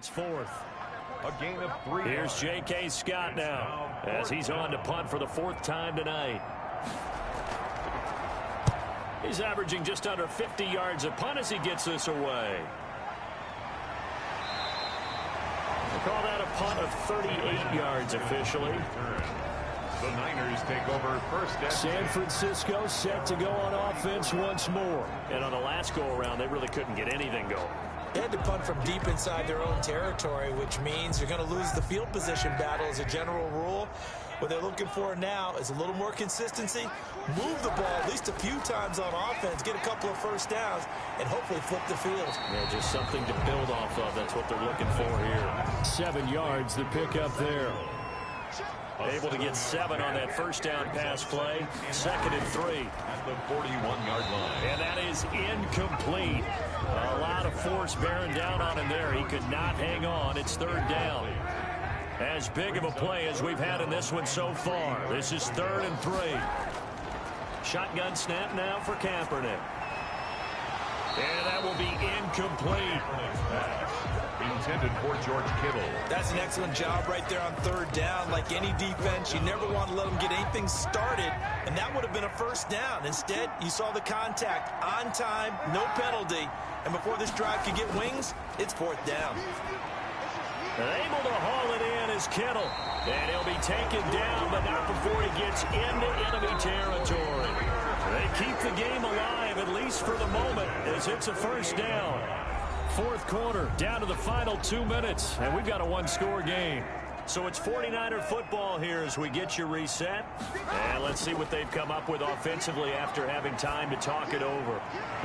It's fourth. A gain of 3. Here's J.K. Scott now as he's on to punt for the 4th time tonight. He's averaging just under 50 yards a punt as he gets this away. They call that a punt of 38 yards officially. The Niners take over first down. San Francisco set to go on offense once more. And on the last go-around, they really couldn't get anything going. They had to punt from deep inside their own territory, which means you're going to lose the field position battle as a general rule. What they're looking for now is a little more consistency, move the ball at least a few times on offense, get a couple of first downs, and hopefully flip the field. Yeah, just something to build off of. That's what they're looking for here. 7 yards, the pickup there. Able to get 7 on that first down pass play. 2nd and 3. At the 41-yard line. And that is incomplete. A lot of force bearing down on him there. He could not hang on. It's 3rd down. As big of a play as we've had in this one so far. This is 3rd and 3. Shotgun snap now for Kaepernick. And that will be incomplete. Intended for George Kittle. That's an excellent job right there on 3rd down. Like any defense, you never want to let them get anything started, and that would have been a first down. Instead, you saw the contact on time, no penalty, and before this drive could get wings, it's 4th down. Able to haul it in is Kittle, and he'll be taken down, but not before he gets into enemy territory. They keep the game alive, at least for the moment, as it's a first down. 4th quarter, down to the final 2 minutes, and we've got a 1-score game. So it's 49er football here as we get you reset. And let's see what they've come up with offensively after having time to talk it over.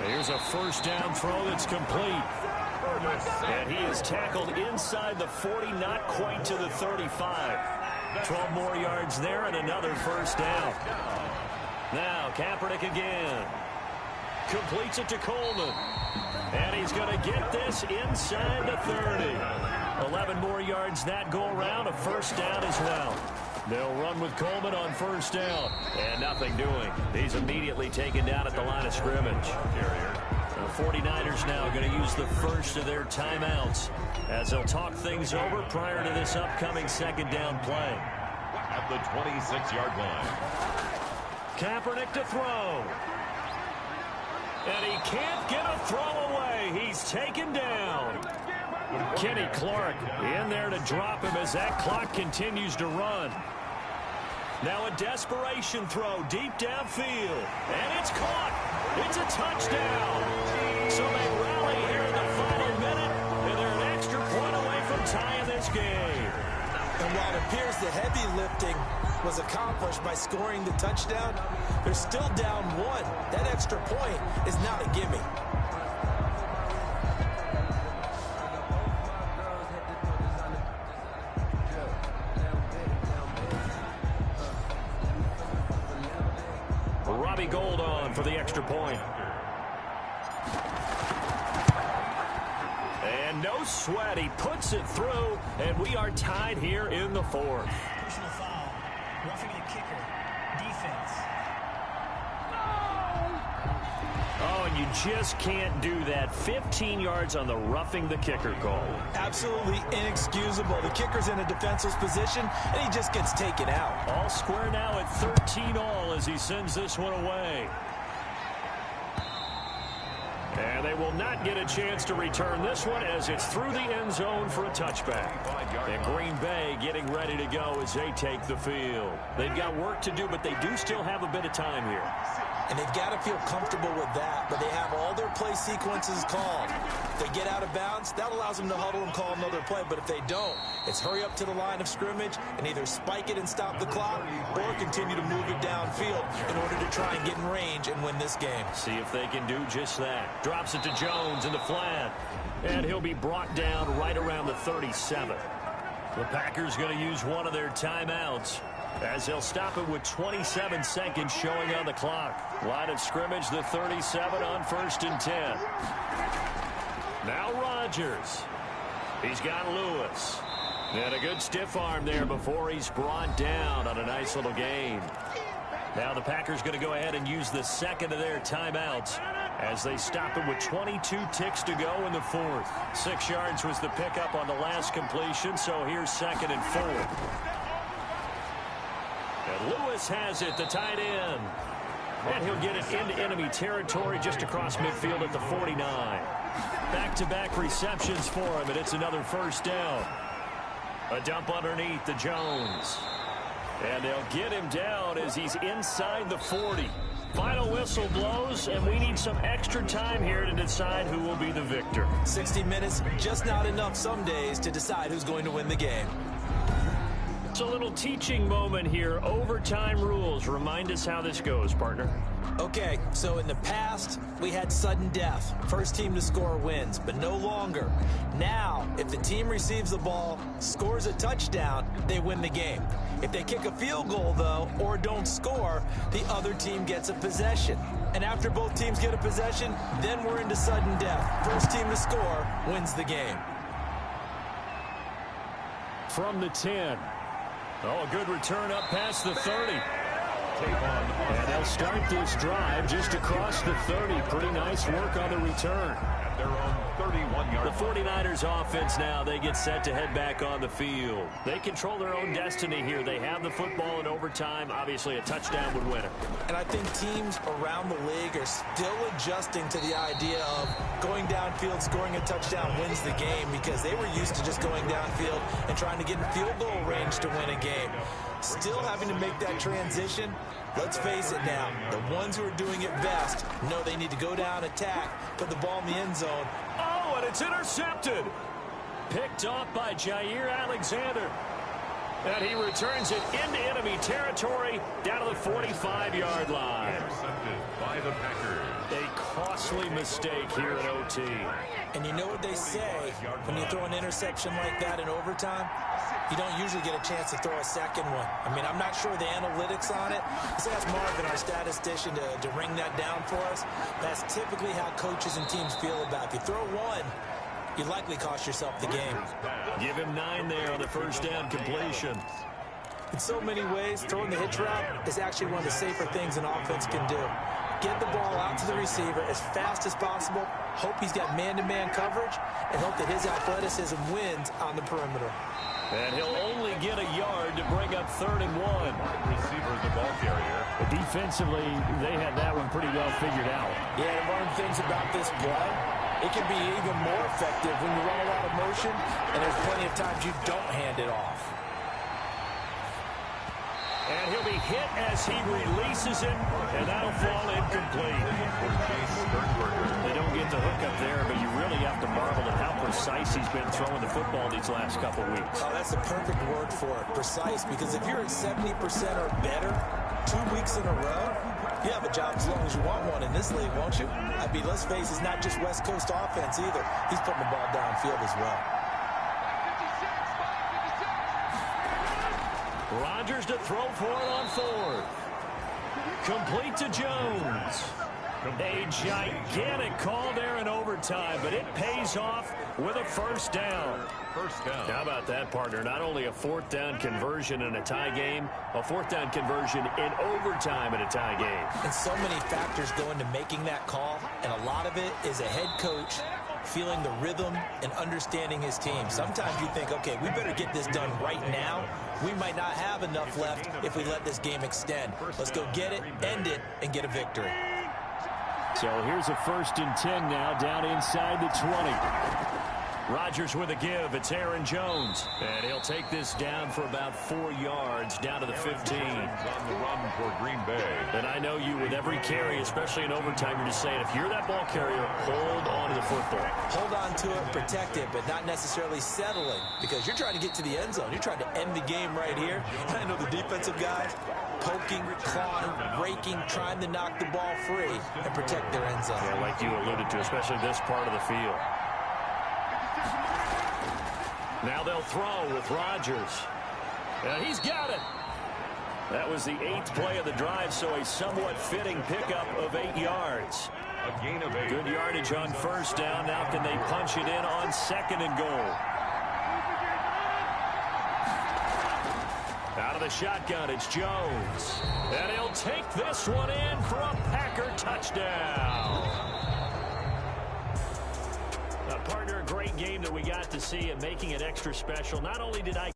Here's a first down throw that's complete. And he is tackled inside the 40, not quite to the 35. 12 more yards there and another first down. Now Kaepernick again. Completes it to Coleman. And he's going to get this inside the 30. 11 more yards that go around, a first down as well. They'll run with Coleman on first down. And nothing doing. He's immediately taken down at the line of scrimmage. The 49ers now going to use the first of their timeouts as they'll talk things over prior to this upcoming 2nd down play. At the 26-yard line. Kaepernick to throw. And he can't get a throw away. He's taken down. Kenny Clark in there to drop him as that clock continues to run. Now a desperation throw deep downfield. And it's caught. It's a touchdown. So they rally here in the final minute. And they're an extra point away from tying this game. And while it appears the heavy lifting was accomplished by scoring the touchdown, they're still down 1. That extra point is not a gimme. Robbie Gould on for the extra point. And no sweat. He puts it through, and we are tied here in the 4th. Personal foul. Roughing the kicker. Defense. Oh, and you just can't do that. 15 yards on the roughing the kicker call. Absolutely inexcusable. The kicker's in a defenseless position, and he just gets taken out. All square now at 13-all as he sends this one away. And they will not get a chance to return this one as it's through the end zone for a touchback. And Green Bay getting ready to go as they take the field. They've got work to do, but they do still have a bit of time here. And they've got to feel comfortable with that, but they have all their play sequences called. If they get out of bounds, that allows them to huddle and call another play, but if they don't, it's hurry up to the line of scrimmage and either spike it and stop the clock or continue to move it downfield in order to try and get in range and win this game. See if they can do just that. Drops it to Jones in the flat, and he'll be brought down right around the 37. The Packers going to use one of their timeouts as they'll stop it with 27 seconds showing on the clock. Line of scrimmage, the 37 on 1st and 10. Now Rodgers. He's got Lewis. And a good stiff arm there before he's brought down on a nice little gain. Now the Packers going to go ahead and use the 2nd of their timeouts as they stop it with 22 ticks to go in the fourth. 6 yards was the pickup on the last completion, so here's 2nd and 4. And Lewis has it, the tight end. And he'll get it into enemy territory just across midfield at the 49. Back-to-back receptions for him, and it's another first down. A dump underneath to Jones. And they'll get him down as he's inside the 40. Final whistle blows, and we need some extra time here to decide who will be the victor. 60 minutes, just not enough some days to decide who's going to win the game. It's a little teaching moment here. Overtime rules. Remind us how this goes, partner. Okay, so in the past, we had sudden death. First team to score wins, but no longer. Now, if the team receives the ball, scores a touchdown, they win the game. If they kick a field goal, though, or don't score, the other team gets a possession. And after both teams get a possession, then we're into sudden death. First team to score wins the game. From the 10. Oh, a good return up past the 30. And they'll start this drive just across the 30. Pretty nice work on the return. At their own 31-yard. The 49ers offense now, they get set to head back on the field. They control their own destiny here. They have the football in overtime. Obviously, a touchdown would win it. And I think teams around the league are still adjusting to the idea of going downfield, scoring a touchdown wins the game, because they were used to just going downfield and trying to get in field goal range to win a game. Still having to make that transition. Let's face it now, the ones who are doing it best know they need to go down, attack, put the ball in the end zone. Oh, and it's intercepted. Picked off by Jair Alexander. And he returns it into enemy territory down to the 45-yard line. Intercepted by the Packers. A costly mistake here at OT. And you know what they say, when you throw an interception like that in overtime, you don't usually get a chance to throw a second one. I mean, I'm not sure the analytics on it. Let's ask Marvin, our statistician, to ring that down for us. That's typically how coaches and teams feel about it. If you throw one, you likely cost yourself the game. Give him 9 there on the first down completion. In so many ways, throwing the hitch route is actually one of the safer things an offense can do. Get the ball out to the receiver as fast as possible, hope he's got man-to-man coverage, and hope that his athleticism wins on the perimeter. And he'll only get a yard to bring up 3rd and 1. Receiver is the ball carrier. Defensively, they had that one pretty well figured out. Yeah, and one of the things about this play, it can be even more effective when you run a lot of motion, and there's plenty of times you don't hand it off. And he'll be hit as he releases it, and that'll fall incomplete. They don't get the hook up there, but you really have to marvel at how precise he's been throwing the football these last couple weeks. Oh, that's the perfect word for it, precise, because if you're at 70% or better 2 weeks in a row, you have a job as long as you want one in this league, won't you? I mean, let's face it, it's not just West Coast offense either. He's putting the ball downfield as well. Rodgers to throw for it on 4th. Complete to Jones. A gigantic call there in overtime, but it pays off with a first down. First down. How about that, partner? Not only a 4th down conversion in a tie game, a 4th down conversion in overtime in a tie game. And so many factors go into making that call, and a lot of it is a head coach feeling the rhythm and understanding his team. Sometimes you think, okay, we better get this done right now. We might not have enough left if we let this game extend. Let's go get it, end it, and get a victory. So here's a 1st and 10 now, down inside the 20. Rodgers with a give. It's Aaron Jones. And he'll take this down for about 4 yards, down to the 15. On the run for Green Bay. And I know you, with every carry, especially in overtime, you're just saying, if you're that ball carrier, hold on to the football. Hold on to it, protect it, but not necessarily settling, because you're trying to get to the end zone. You're trying to end the game right here. I know the defensive guys poking, clawing, raking, trying to knock the ball free and protect their end zone. Yeah, like you alluded to, especially this part of the field. Now they'll throw with Rodgers. And he's got it. That was the 8th play of the drive, so a somewhat fitting pickup of 8 yards. A gain of 8. Good yardage on first down. Now can they punch it in on 2nd and goal? Out of the shotgun, it's Jones. And he'll take this one in for a Packer touchdown. Partner, a great game that we got to see and making it extra special. Not only did I